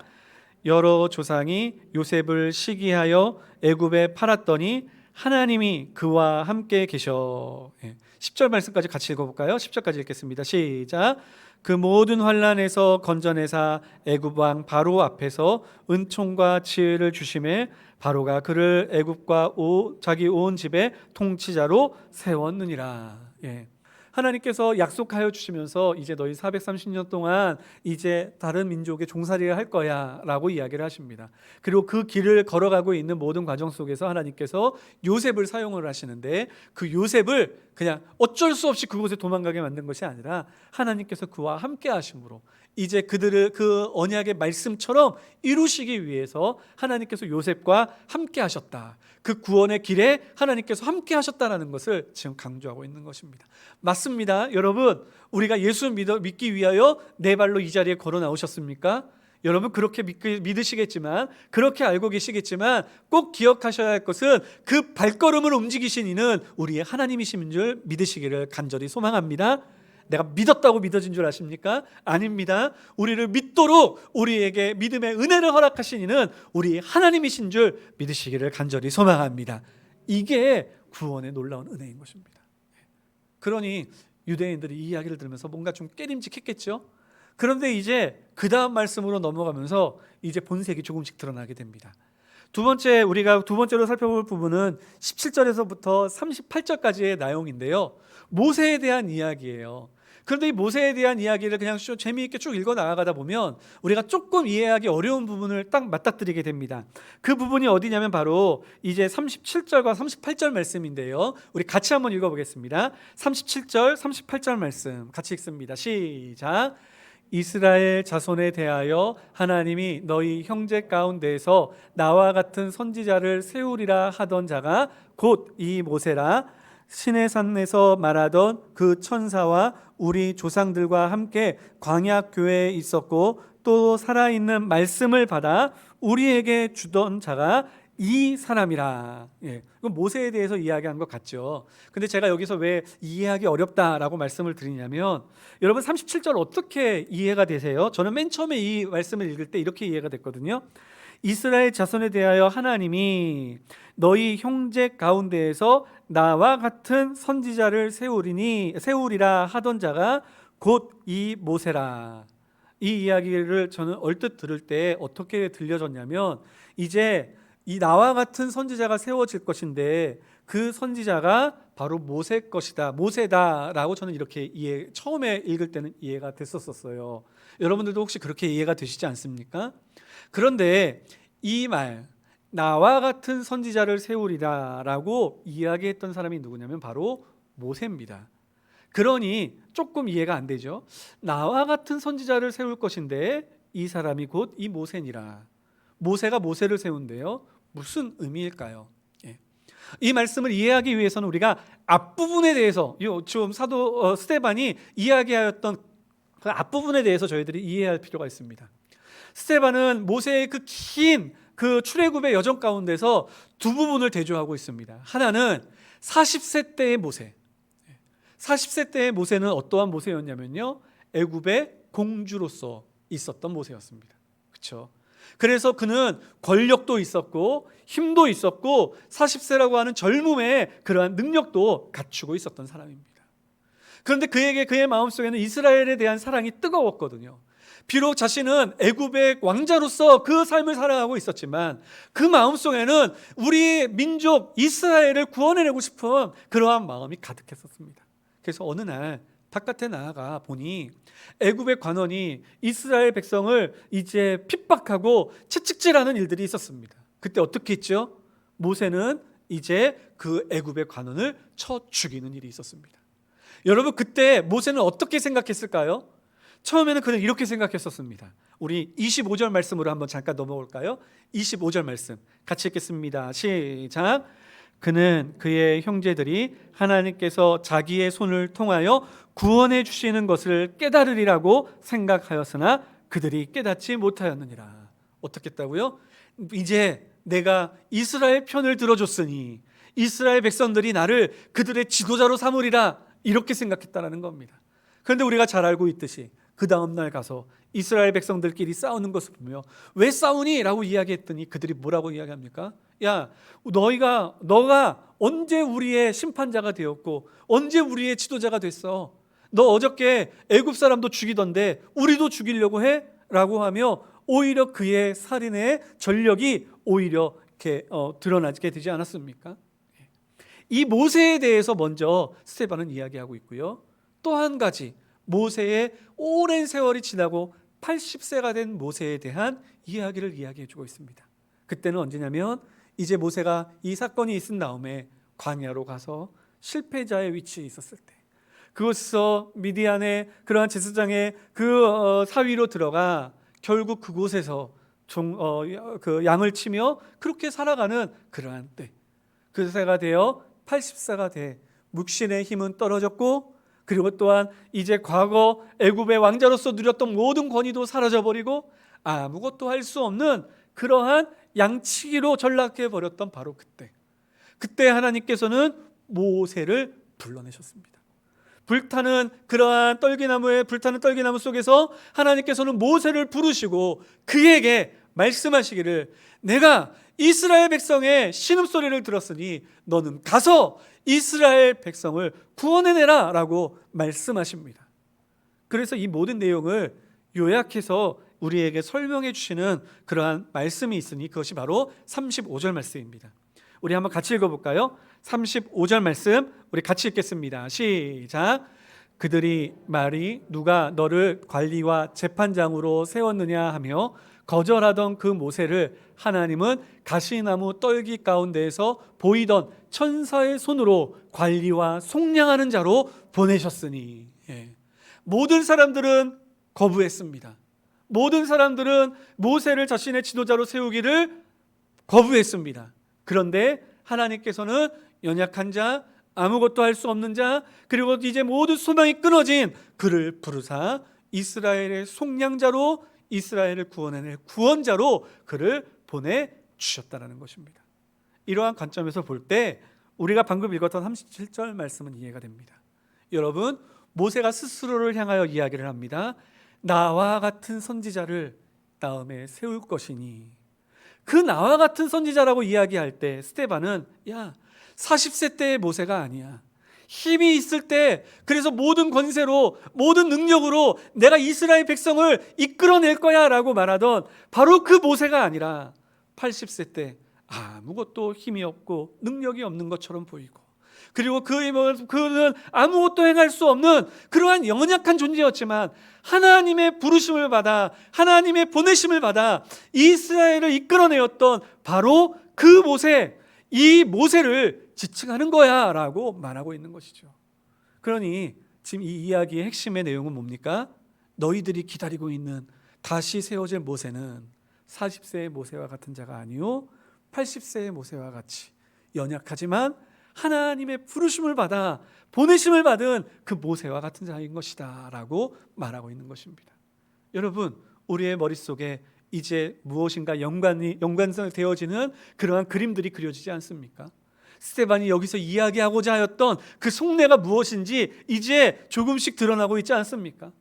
여러 조상이 요셉을 시기하여 애굽에 팔았더니 하나님이 그와 함께 계셔. 10절 말씀까지 같이 읽어볼까요? 10절까지 읽겠습니다. 시작. 그 모든 환난에서 건져내사 애굽 왕 바로 앞에서 은총과 지혜를 주심에 바로가 그를 애굽과 자기 온 집의 통치자로 세웠느니라. 하나님께서 약속하여 주시면서 이제 너희 430년 동안 이제 다른 민족의 종살이를 할 거야 라고 이야기를 하십니다. 그리고 그 길을 걸어가고 있는 모든 과정 속에서 하나님께서 요셉을 사용을 하시는데, 그 요셉을 그냥 어쩔 수 없이 그곳에 도망가게 만든 것이 아니라 하나님께서 그와 함께 하심으로 이제 그들을 그 언약의 말씀처럼 이루시기 위해서 하나님께서 요셉과 함께 하셨다. 그 구원의 길에 하나님께서 함께 하셨다라는 것을 지금 강조하고 있는 것입니다. 맞습니다. 여러분, 우리가 예수 믿기 위하여 네 발로 이 자리에 걸어 나오셨습니까? 여러분 그렇게 믿으시겠지만, 그렇게 알고 계시겠지만 꼭 기억하셔야 할 것은 그 발걸음을 움직이신 이는 우리의 하나님이신 줄 믿으시기를 간절히 소망합니다. 내가 믿었다고 믿어진 줄 아십니까? 아닙니다. 우리를 믿도록 우리에게 믿음의 은혜를 허락하신 이는 우리 하나님이신 줄 믿으시기를 간절히 소망합니다. 이게 구원의 놀라운 은혜인 것입니다. 그러니 유대인들이 이 이야기를 들으면서 뭔가 좀 깨림직했겠죠. 그런데 이제 그 다음 말씀으로 넘어가면서 이제 본색이 조금씩 드러나게 됩니다. 우리가 두 번째로 살펴볼 부분은 17절에서부터 38절까지의 내용인데요, 모세에 대한 이야기예요. 그런데 이 모세에 대한 이야기를 그냥 재미있게 쭉 읽어 나가다 보면 우리가 조금 이해하기 어려운 부분을 딱 맞닥뜨리게 됩니다. 그 부분이 어디냐면 바로 이제 37절과 38절 말씀인데요, 우리 같이 한번 읽어보겠습니다. 37절, 38절 말씀 같이 읽습니다. 시작. 이스라엘 자손에 대하여 하나님이 너희 형제 가운데에서 나와 같은 선지자를 세우리라 하던 자가 곧 이 모세라. 시내산에서 말하던 그 천사와 우리 조상들과 함께 광야 교회에 있었고 또 살아있는 말씀을 받아 우리에게 주던 자가 이 사람이라. 모세에 대해서 이야기한 것 같죠. 근데 제가 여기서 왜 이해하기 어렵다라고 말씀을 드리냐면, 여러분 37절 어떻게 이해가 되세요? 저는 맨 처음에 이 말씀을 읽을 때 이렇게 이해가 됐거든요. 이스라엘 자손에 대하여 하나님이 너희 형제 가운데에서 나와 같은 선지자를 세우리라 하던 자가 곧 이 모세라. 이 이야기를 저는 얼뜻 들을 때 어떻게 들려졌냐면, 이제 이 나와 같은 선지자가 세워질 것인데 그 선지자가 바로 모세 것이다, 모세다라고 저는 이렇게 처음에 읽을 때는 이해가 됐었어요. 여러분들도 혹시 그렇게 이해가 되시지 않습니까? 그런데 이 말, 나와 같은 선지자를 세우리라라고 이야기했던 사람이 누구냐면 바로 모세입니다. 그러니 조금 이해가 안 되죠. 나와 같은 선지자를 세울 것인데 이 사람이 곧 이 모세니라. 모세가 모세를 세운대요. 무슨 의미일까요? 이 말씀을 이해하기 위해서는 우리가 앞부분에 대해서, 지금 사도 스데반이 이야기하였던 그 앞부분에 대해서 저희들이 이해할 필요가 있습니다. 스데반은 모세의 그 긴 그 출애굽의 여정 가운데서 두 부분을 대조하고 있습니다. 하나는 40세 때의 모세. 40세 때의 모세는 어떠한 모세였냐면요, 애굽의 공주로서 있었던 모세였습니다. 그렇죠? 그래서 그는 권력도 있었고 힘도 있었고 40세라고 하는 젊음의 그러한 능력도 갖추고 있었던 사람입니다. 그런데 그의 마음속에는 이스라엘에 대한 사랑이 뜨거웠거든요. 비록 자신은 애굽의 왕자로서 그 삶을 살아가고 있었지만 그 마음속에는 우리 민족 이스라엘을 구원해내고 싶은 그러한 마음이 가득했었습니다. 그래서 어느 날 바깥에 나아가 보니 애굽의 관원이 이스라엘 백성을 이제 핍박하고 채찍질하는 일들이 있었습니다. 그때 어떻게 했죠? 모세는 이제 그 애굽의 관원을 쳐 죽이는 일이 있었습니다. 여러분, 그때 모세는 어떻게 생각했을까요? 처음에는 그는 이렇게 생각했었습니다. 우리 25절 말씀으로 한번 잠깐 넘어올까요? 25절 말씀 같이 읽겠습니다. 시작. 그는 그의 형제들이 하나님께서 자기의 손을 통하여 구원해 주시는 것을 깨달으리라고 생각하였으나 그들이 깨닫지 못하였느니라. 어떻게 했다고요? 이제 내가 이스라엘 편을 들어줬으니 이스라엘 백성들이 나를 그들의 지도자로 삼으리라, 이렇게 생각했다라는 겁니다. 그런데 우리가 잘 알고 있듯이 그 다음날 가서 이스라엘 백성들끼리 싸우는 것을 보며 왜 싸우니? 라고 이야기했더니 그들이 뭐라고 이야기합니까? 야, 너가 언제 우리의 심판자가 되었고 언제 우리의 지도자가 됐어? 너 어저께 애굽 사람도 죽이던데 우리도 죽이려고 해? 라고 하며 오히려 그의 살인의 전력이 오히려 이렇게 드러나게 되지 않았습니까? 이 모세에 대해서 먼저 스데반은 이야기하고 있고요. 또 한 가지, 모세의 오랜 세월이 지나고 80세가 된 모세에 대한 이야기를 이야기해 주고 있습니다. 그때는 언제냐면 이제 모세가 이 사건이 있은 다음에 광야로 가서 실패자의 위치에 있었을 때, 그곳에서 미디안의 그러한 제사장의 그 사위로 들어가 결국 그곳에서 그 양을 치며 그렇게 살아가는 그러한 때, 그 세가 되어 80세가 돼 묵신의 힘은 떨어졌고, 그리고 또한 이제 과거 애굽의 왕자로서 누렸던 모든 권위도 사라져버리고 아무것도 할 수 없는 그러한 양치기로 전락해 버렸던 바로 그때 하나님께서는 모세를 불러내셨습니다. 불타는 떨기나무 속에서 하나님께서는 모세를 부르시고 그에게 말씀하시기를, 내가 이스라엘 백성의 신음소리를 들었으니 너는 가서 이스라엘 백성을 구원해내라 라고 말씀하십니다. 그래서 이 모든 내용을 요약해서 우리에게 설명해 주시는 그러한 말씀이 있으니 그것이 바로 35절 말씀입니다. 우리 한번 같이 읽어볼까요? 35절 말씀 우리 같이 읽겠습니다. 시작. 그들이 말이 누가 너를 관리와 재판장으로 세웠느냐 하며 거절하던 그 모세를 하나님은 가시나무 떨기 가운데에서 보이던 천사의 손으로 관리와 속량하는 자로 보내셨으니, 모든 사람들은 거부했습니다. 모든 사람들은 모세를 자신의 지도자로 세우기를 거부했습니다. 그런데 하나님께서는 연약한 자, 아무것도 할 수 없는 자, 그리고 이제 모든 소망이 끊어진 그를 부르사 이스라엘의 속량자로, 이스라엘을 구원해낼 구원자로 그를 보내주셨다는 것입니다. 이러한 관점에서 볼 때 우리가 방금 읽었던 37절 말씀은 이해가 됩니다. 여러분, 모세가 스스로를 향하여 이야기를 합니다. 나와 같은 선지자를 다음에 세울 것이니, 그 나와 같은 선지자라고 이야기할 때 스데반은 40세 때의 모세가 아니야, 힘이 있을 때, 그래서 모든 권세로 모든 능력으로 내가 이스라엘 백성을 이끌어낼 거야 라고 말하던 바로 그 모세가 아니라 80세 때 아무것도 힘이 없고 능력이 없는 것처럼 보이고, 그리고 그는 아무것도 행할 수 없는 그러한 연약한 존재였지만 하나님의 부르심을 받아, 하나님의 보내심을 받아 이스라엘을 이끌어내었던 바로 그 모세, 이 모세를 지칭하는 거야 라고 말하고 있는 것이죠. 그러니 지금 이 이야기의 핵심의 내용은 뭡니까? 너희들이 기다리고 있는 다시 세워질 모세는 40세의 모세와 같은 자가 아니요 80세의 모세와 같이 연약하지만 하나님의 부르심을 받아 보내심을 받은 그 모세와 같은 자인 것이다 라고 말하고 있는 것입니다. 여러분, 우리의 머릿속에 이제 무엇인가 연관성 되어지는 그러한 그림들이 그려지지 않습니까? 스데반이 여기서 이야기하고자 하였던 그 속내가 무엇인지 이제 조금씩 드러나고 있지 않습니까?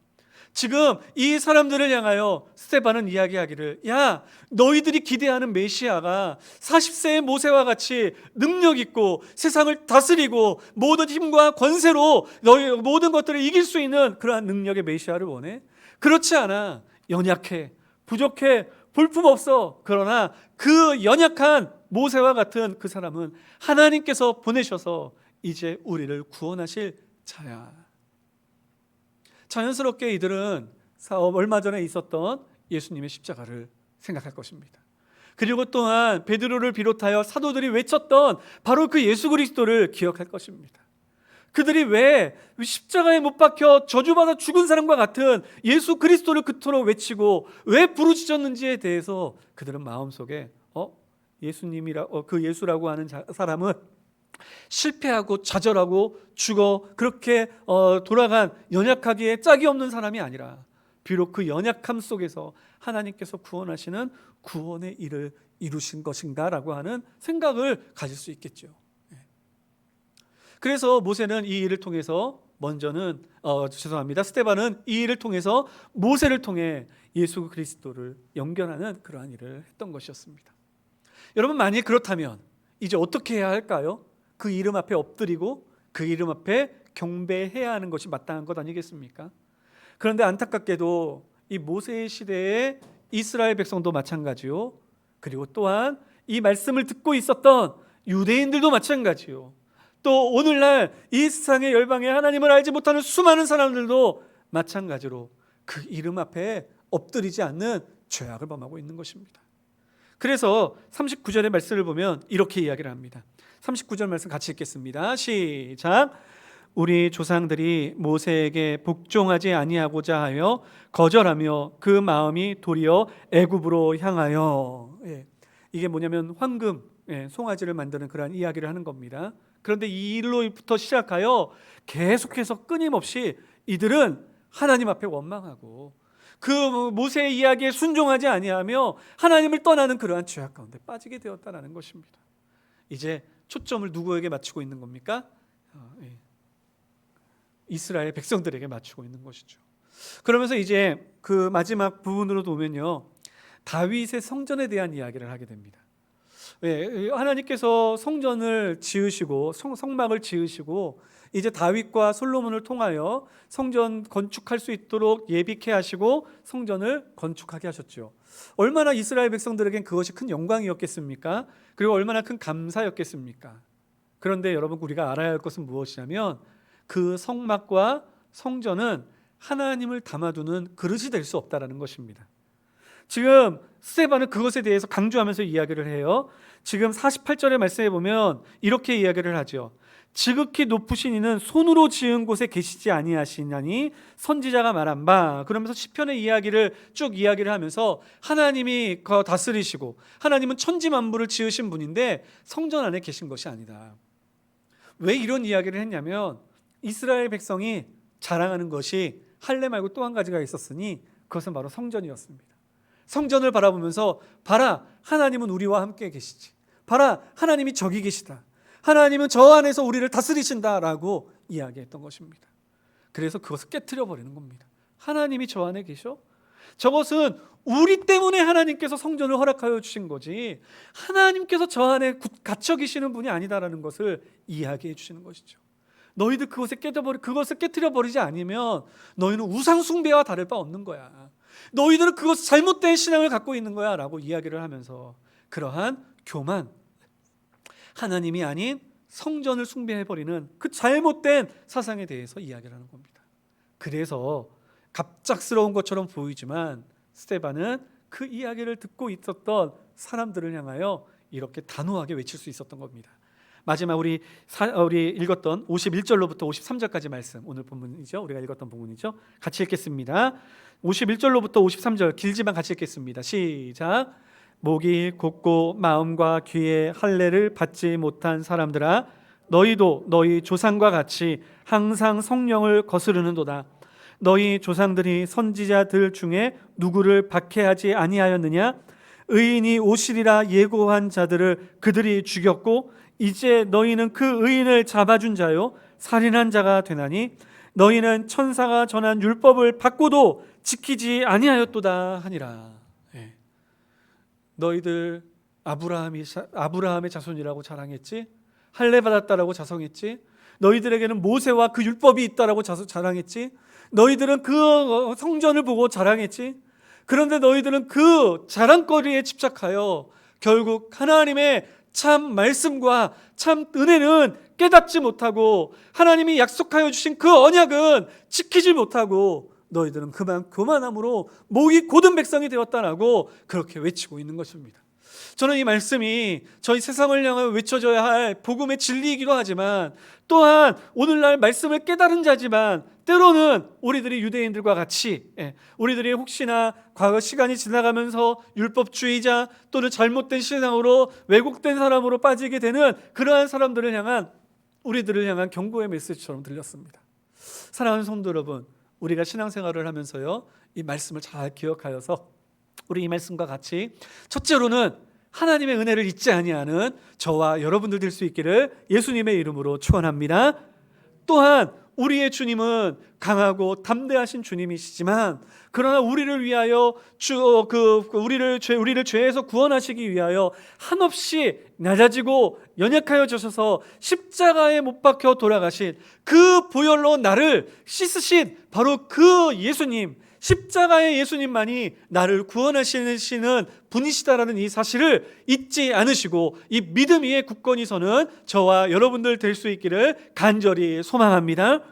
지금 이 사람들을 향하여 스데반은 이야기하기를, 너희들이 기대하는 메시아가 40세의 모세와 같이 능력 있고 세상을 다스리고 모든 힘과 권세로 너희 모든 것들을 이길 수 있는 그러한 능력의 메시아를 원해? 그렇지 않아. 연약해, 부족해, 볼품없어. 그러나 그 연약한 모세와 같은 그 사람은 하나님께서 보내셔서 이제 우리를 구원하실 자야. 자연스럽게 이들은 얼마 전에 있었던 예수님의 십자가를 생각할 것입니다. 그리고 또한 베드로를 비롯하여 사도들이 외쳤던 바로 그 예수 그리스도를 기억할 것입니다. 그들이 왜 십자가에 못 박혀 저주받아 죽은 사람과 같은 예수 그리스도를 그토록 외치고 왜 부르짖었는지에 대해서 그들은 마음속에 그 예수라고 하는 사람은 실패하고 좌절하고 죽어 그렇게 돌아간 연약하기에 짝이 없는 사람이 아니라 비록 그 연약함 속에서 하나님께서 구원하시는 구원의 일을 이루신 것인가라고 하는 생각을 가질 수 있겠죠. 그래서 모세는 이 일을 통해서 스데반은 이 일을 통해서 모세를 통해 예수 그리스도를 연결하는 그러한 일을 했던 것이었습니다. 여러분, 만약 그렇다면 이제 어떻게 해야 할까요? 그 이름 앞에 엎드리고 그 이름 앞에 경배해야 하는 것이 마땅한 것 아니겠습니까? 그런데 안타깝게도 이 모세의 시대의 이스라엘 백성도 마찬가지요. 그리고 또한 이 말씀을 듣고 있었던 유대인들도 마찬가지요. 또 오늘날 이 세상의 열방에 하나님을 알지 못하는 수많은 사람들도 마찬가지로 그 이름 앞에 엎드리지 않는 죄악을 범하고 있는 것입니다. 그래서 39절의 말씀을 보면 이렇게 이야기를 합니다. 39절 말씀 같이 읽겠습니다. 시작. 우리 조상들이 모세에게 복종하지 아니하고자 하여 거절하며 그 마음이 도리어 애굽으로 향하여. 이게 뭐냐면 황금, 송아지를 만드는 그러한 이야기를 하는 겁니다. 그런데 이 일로부터 시작하여 계속해서 끊임없이 이들은 하나님 앞에 원망하고 그 모세의 이야기에 순종하지 아니하며 하나님을 떠나는 그러한 죄악 가운데 빠지게 되었다는 것입니다. 이제 초점을 누구에게 맞추고 있는 겁니까? 이스라엘 백성들에게 맞추고 있는 것이죠. 그러면서 이제 그 마지막 부분으로 보면요, 다윗의 성전에 대한 이야기를 하게 됩니다. 하나님께서 성전을 지으시고 성막을 지으시고 이제 다윗과 솔로몬을 통하여 성전 건축할 수 있도록 예비케 하시고 성전을 건축하게 하셨죠. 얼마나 이스라엘 백성들에겐 그것이 큰 영광이었겠습니까? 그리고 얼마나 큰 감사였겠습니까? 그런데 여러분, 우리가 알아야 할 것은 무엇이냐면 그 성막과 성전은 하나님을 담아두는 그릇이 될 수 없다는 것입니다. 지금 스데반은 그것에 대해서 강조하면서 이야기를 해요. 지금 48절의 말씀에 보면 이렇게 이야기를 하죠. 지극히 높으신 이는 손으로 지은 곳에 계시지 아니하시나니 선지자가 말한 바. 그러면서 시편의 이야기를 쭉 이야기를 하면서 하나님이 다스리시고 하나님은 천지 만물을 지으신 분인데 성전 안에 계신 것이 아니다. 왜 이런 이야기를 했냐면 이스라엘 백성이 자랑하는 것이 할례 말고 또 한 가지가 있었으니 그것은 바로 성전이었습니다. 성전을 바라보면서 봐라, 하나님은 우리와 함께 계시지. 봐라, 하나님이 저기 계시다. 하나님은 저 안에서 우리를 다스리신다라고 이야기했던 것입니다. 그래서 그것을 깨트려 버리는 겁니다. 하나님이 저 안에 계셔? 저것은 우리 때문에 하나님께서 성전을 허락하여 주신 거지 하나님께서 저 안에 갇혀 계시는 분이 아니다라는 것을 이야기해 주시는 것이죠. 너희들 그것을 깨트려 버리지 않으면 너희는 우상 숭배와 다를 바 없는 거야. 너희들은 그것을 잘못된 신앙을 갖고 있는 거야 라고 이야기를 하면서 그러한 교만, 하나님이 아닌 성전을 숭배해버리는 그 잘못된 사상에 대해서 이야기를 하는 겁니다. 그래서 갑작스러운 것처럼 보이지만 스데반은 그 이야기를 듣고 있었던 사람들을 향하여 이렇게 단호하게 외칠 수 있었던 겁니다. 마지막 우리 읽었던 51절로부터 53절까지 말씀, 오늘 본문이죠. 우리가 읽었던 본문이죠. 같이 읽겠습니다. 51절로부터 53절 길지만 같이 읽겠습니다. 시작. 목이 곧고 마음과 귀에 할례를 받지 못한 사람들아, 너희도 너희 조상과 같이 항상 성령을 거스르는도다. 너희 조상들이 선지자들 중에 누구를 박해하지 아니하였느냐? 의인이 오시리라 예고한 자들을 그들이 죽였고 이제 너희는 그 의인을 잡아준 자요 살인한 자가 되나니 너희는 천사가 전한 율법을 받고도 지키지 아니하였도다 하니라. 너희들 아브라함의 자손이라고 자랑했지? 할례 받았다라고 자성했지? 너희들에게는 모세와 그 율법이 있다라고 자랑했지? 너희들은 그 성전을 보고 자랑했지? 그런데 너희들은 그 자랑거리에 집착하여 결국 하나님의 참 말씀과 참 은혜는 깨닫지 못하고 하나님이 약속하여 주신 그 언약은 지키지 못하고 너희들은 그만 교만함으로 목이 곧은 백성이 되었다라고 그렇게 외치고 있는 것입니다. 저는 이 말씀이 저희 세상을 향하여 외쳐져야 할 복음의 진리이기도 하지만, 또한 오늘날 말씀을 깨달은 자지만 때로는 우리들이 유대인들과 같이 우리들이 혹시나 과거 시간이 지나가면서 율법주의자 또는 잘못된 신앙으로 왜곡된 사람으로 빠지게 되는 그러한 사람들을 향한, 우리들을 향한 경고의 메시지처럼 들렸습니다. 사랑하는 성도 여러분, 우리가 신앙생활을 하면서요, 이 말씀을 잘 기억하여서 우리 이 말씀과 같이 첫째로는 하나님의 은혜를 잊지 아니하는 저와 여러분들 될 수 있기를 예수님의 이름으로 축원합니다. 또한 우리의 주님은 강하고 담대하신 주님이시지만, 그러나 우리를 위하여 우리를 죄에서 구원하시기 위하여 한없이 낮아지고 연약하여 주셔서 십자가에 못 박혀 돌아가신 그 보혈로 나를 씻으신 바로 그 예수님, 십자가의 예수님만이 나를 구원하시는 분이시다라는 이 사실을 잊지 않으시고 이 믿음 위에 굳건히 서는 저와 여러분들 될 수 있기를 간절히 소망합니다.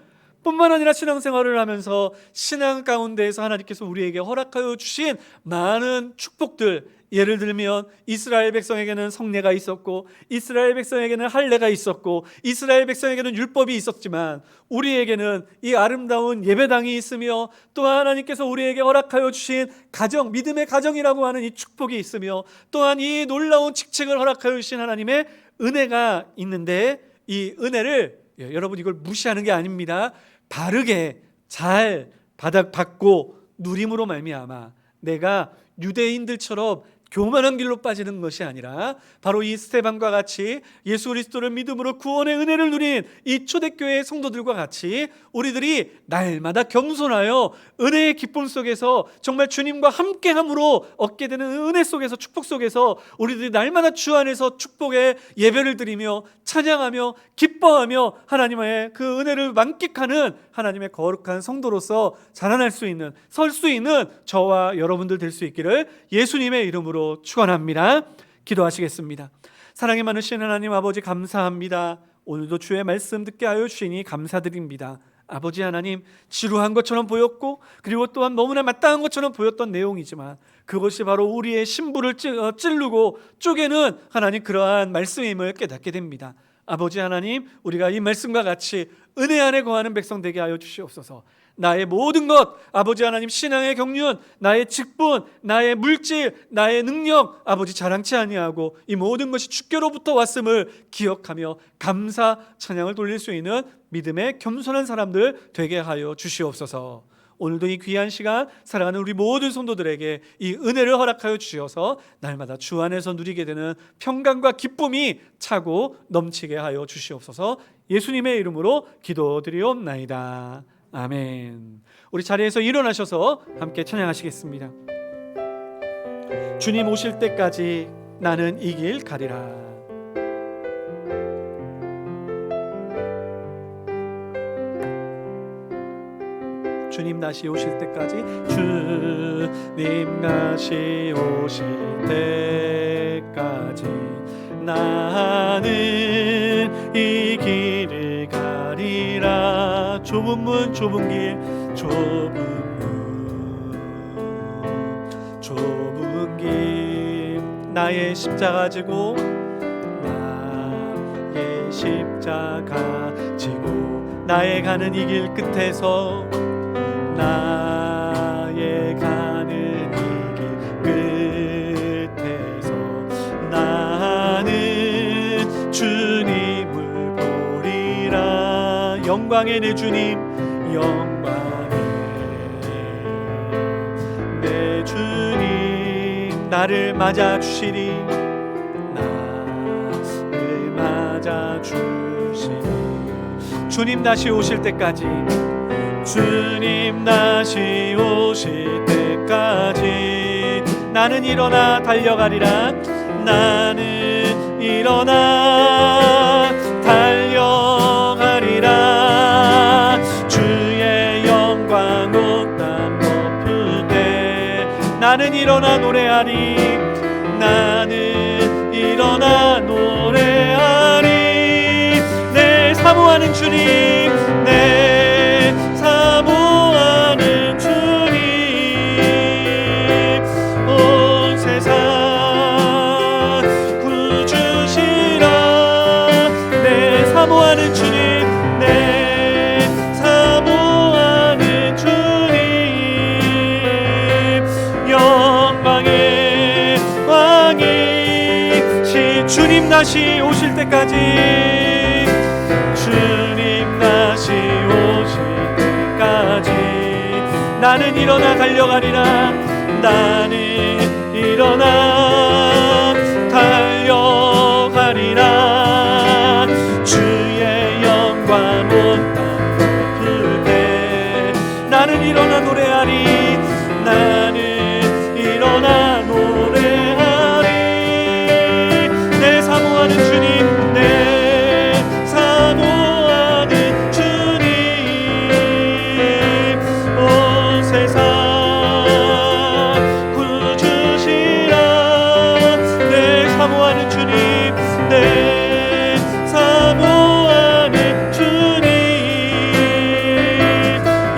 뿐만 아니라 신앙생활을 하면서 신앙 가운데에서 하나님께서 우리에게 허락하여 주신 많은 축복들, 예를 들면 이스라엘 백성에게는 성례가 있었고, 이스라엘 백성에게는 할례가 있었고, 이스라엘 백성에게는 율법이 있었지만 우리에게는 이 아름다운 예배당이 있으며, 또한 하나님께서 우리에게 허락하여 주신 가정, 믿음의 가정이라고 하는 이 축복이 있으며, 또한 이 놀라운 직책을 허락하여 주신 하나님의 은혜가 있는데, 이 은혜를 여러분 이걸 무시하는 게 아닙니다. 바르게 잘 받고 누림으로 말미암아 내가 유대인들처럼 교만한 길로 빠지는 것이 아니라 바로 이 스데반과 같이 예수 그리스도를 믿음으로 구원의 은혜를 누린 이 초대교회의 성도들과 같이 우리들이 날마다 겸손하여 은혜의 기쁨 속에서 정말 주님과 함께함으로 얻게 되는 은혜 속에서, 축복 속에서 우리들이 날마다 주 안에서 축복의 예배를 드리며 찬양하며 기뻐하며 하나님의 그 은혜를 만끽하는 하나님의 거룩한 성도로서 자라날 수 있는, 설 수 있는 저와 여러분들 될 수 있기를 예수님의 이름으로 축원합니다. 기도하시겠습니다. 사랑이 많으신 하나님 아버지, 감사합니다. 오늘도 주의 말씀 듣게 하여 주시니 감사드립니다. 아버지 하나님, 지루한 것처럼 보였고 그리고 또한 너무나 마땅한 것처럼 보였던 내용이지만 그것이 바로 우리의 심부를 찌르고 쪼개는 하나님 그러한 말씀임을 깨닫게 됩니다. 아버지 하나님, 우리가 이 말씀과 같이 은혜 안에 거하는 백성 되게 하여 주시옵소서. 나의 모든 것, 아버지 하나님, 신앙의 경륜, 나의 직분, 나의 물질, 나의 능력, 아버지 자랑치 아니하고 이 모든 것이 주께로부터 왔음을 기억하며 감사 찬양을 돌릴 수 있는 믿음의 겸손한 사람들 되게 하여 주시옵소서. 오늘도 이 귀한 시간 사랑하는 우리 모든 성도들에게 이 은혜를 허락하여 주셔서 날마다 주 안에서 누리게 되는 평강과 기쁨이 차고 넘치게 하여 주시옵소서. 예수님의 이름으로 기도드리옵나이다. 아멘. 우리 자리에서 일어나셔서 함께 찬양하시겠습니다. 주님 오실 때까지 나는 이 길 가리라. 주님 다시 오실 때까지, 주님 다시 오실 때까지 나는 이 길을 가리라. 좁은 문, 좁은 길, 좁은 문, 좁은 길, 나의 십자가 지고, 나의 십자가 지고, 나의 가는 이 길 끝에서, 나의 가는 이 길 끝에서 나는 주님을 보리라. 영광의 내 주님, 영광의 내 주님, 나를 맞아주시리, 나를 맞아주시리. 주님 다시 오실 때까지, 주님 다시 오실 때까지 나는 일어나 달려가리라. 나는 일어나 달려가리라. 주의 영광 온 땅 덮을 때 나는 일어나 노래하리. 나는 일어나 노래하리. 내 사모하는 주님, 내 사모하는 주님, 온 세상 다시 오실 때까지, 주님 다시 오실 때까지 나는 일어나 달려가리라. 나는 일어나 달려가리라. 주의 영광 온 땅 덮을 때 나는 일어나 노래하리. 나는 일어나 노래하리. 내 사모하는 주님, 내 사모하는 주님, 온 세상 구주시라. 내 사모하는 주님, 내 사모하는 주님,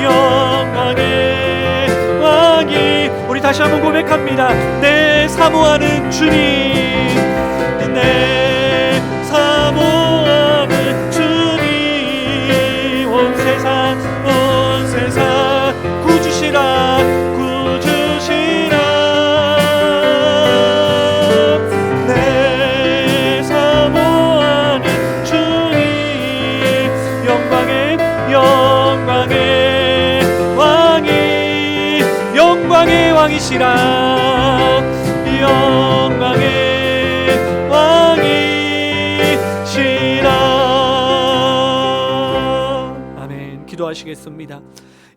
영광의 왕이. 우리 다시 한번 고백합니다. 내 사모하는 주님, 내 사모하는 주님, 온 세상 구주시라. 구주시라. 내 사모하는 주님, 영광의 왕이, 영광의 왕이시라. 영광의 왕이시라. 아멘. 기도하시겠습니다.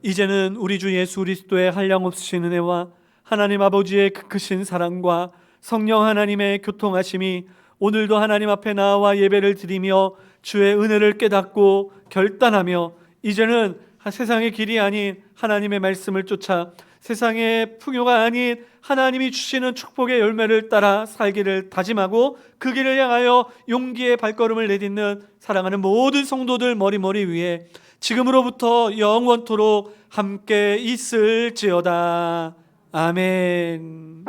이제는 우리 주 예수 그리스도의 한량없으신 은혜와 하나님 아버지의 크신 사랑과 성령 하나님의 교통하심이 오늘도 하나님 앞에 나와 예배를 드리며 주의 은혜를 깨닫고 결단하며 이제는 세상의 길이 아닌 하나님의 말씀을 쫓아 세상의 풍요가 아닌 하나님이 주시는 축복의 열매를 따라 살기를 다짐하고 그 길을 향하여 용기의 발걸음을 내딛는 사랑하는 모든 성도들 머리 위에 지금으로부터 영원토록 함께 있을지어다. 아멘.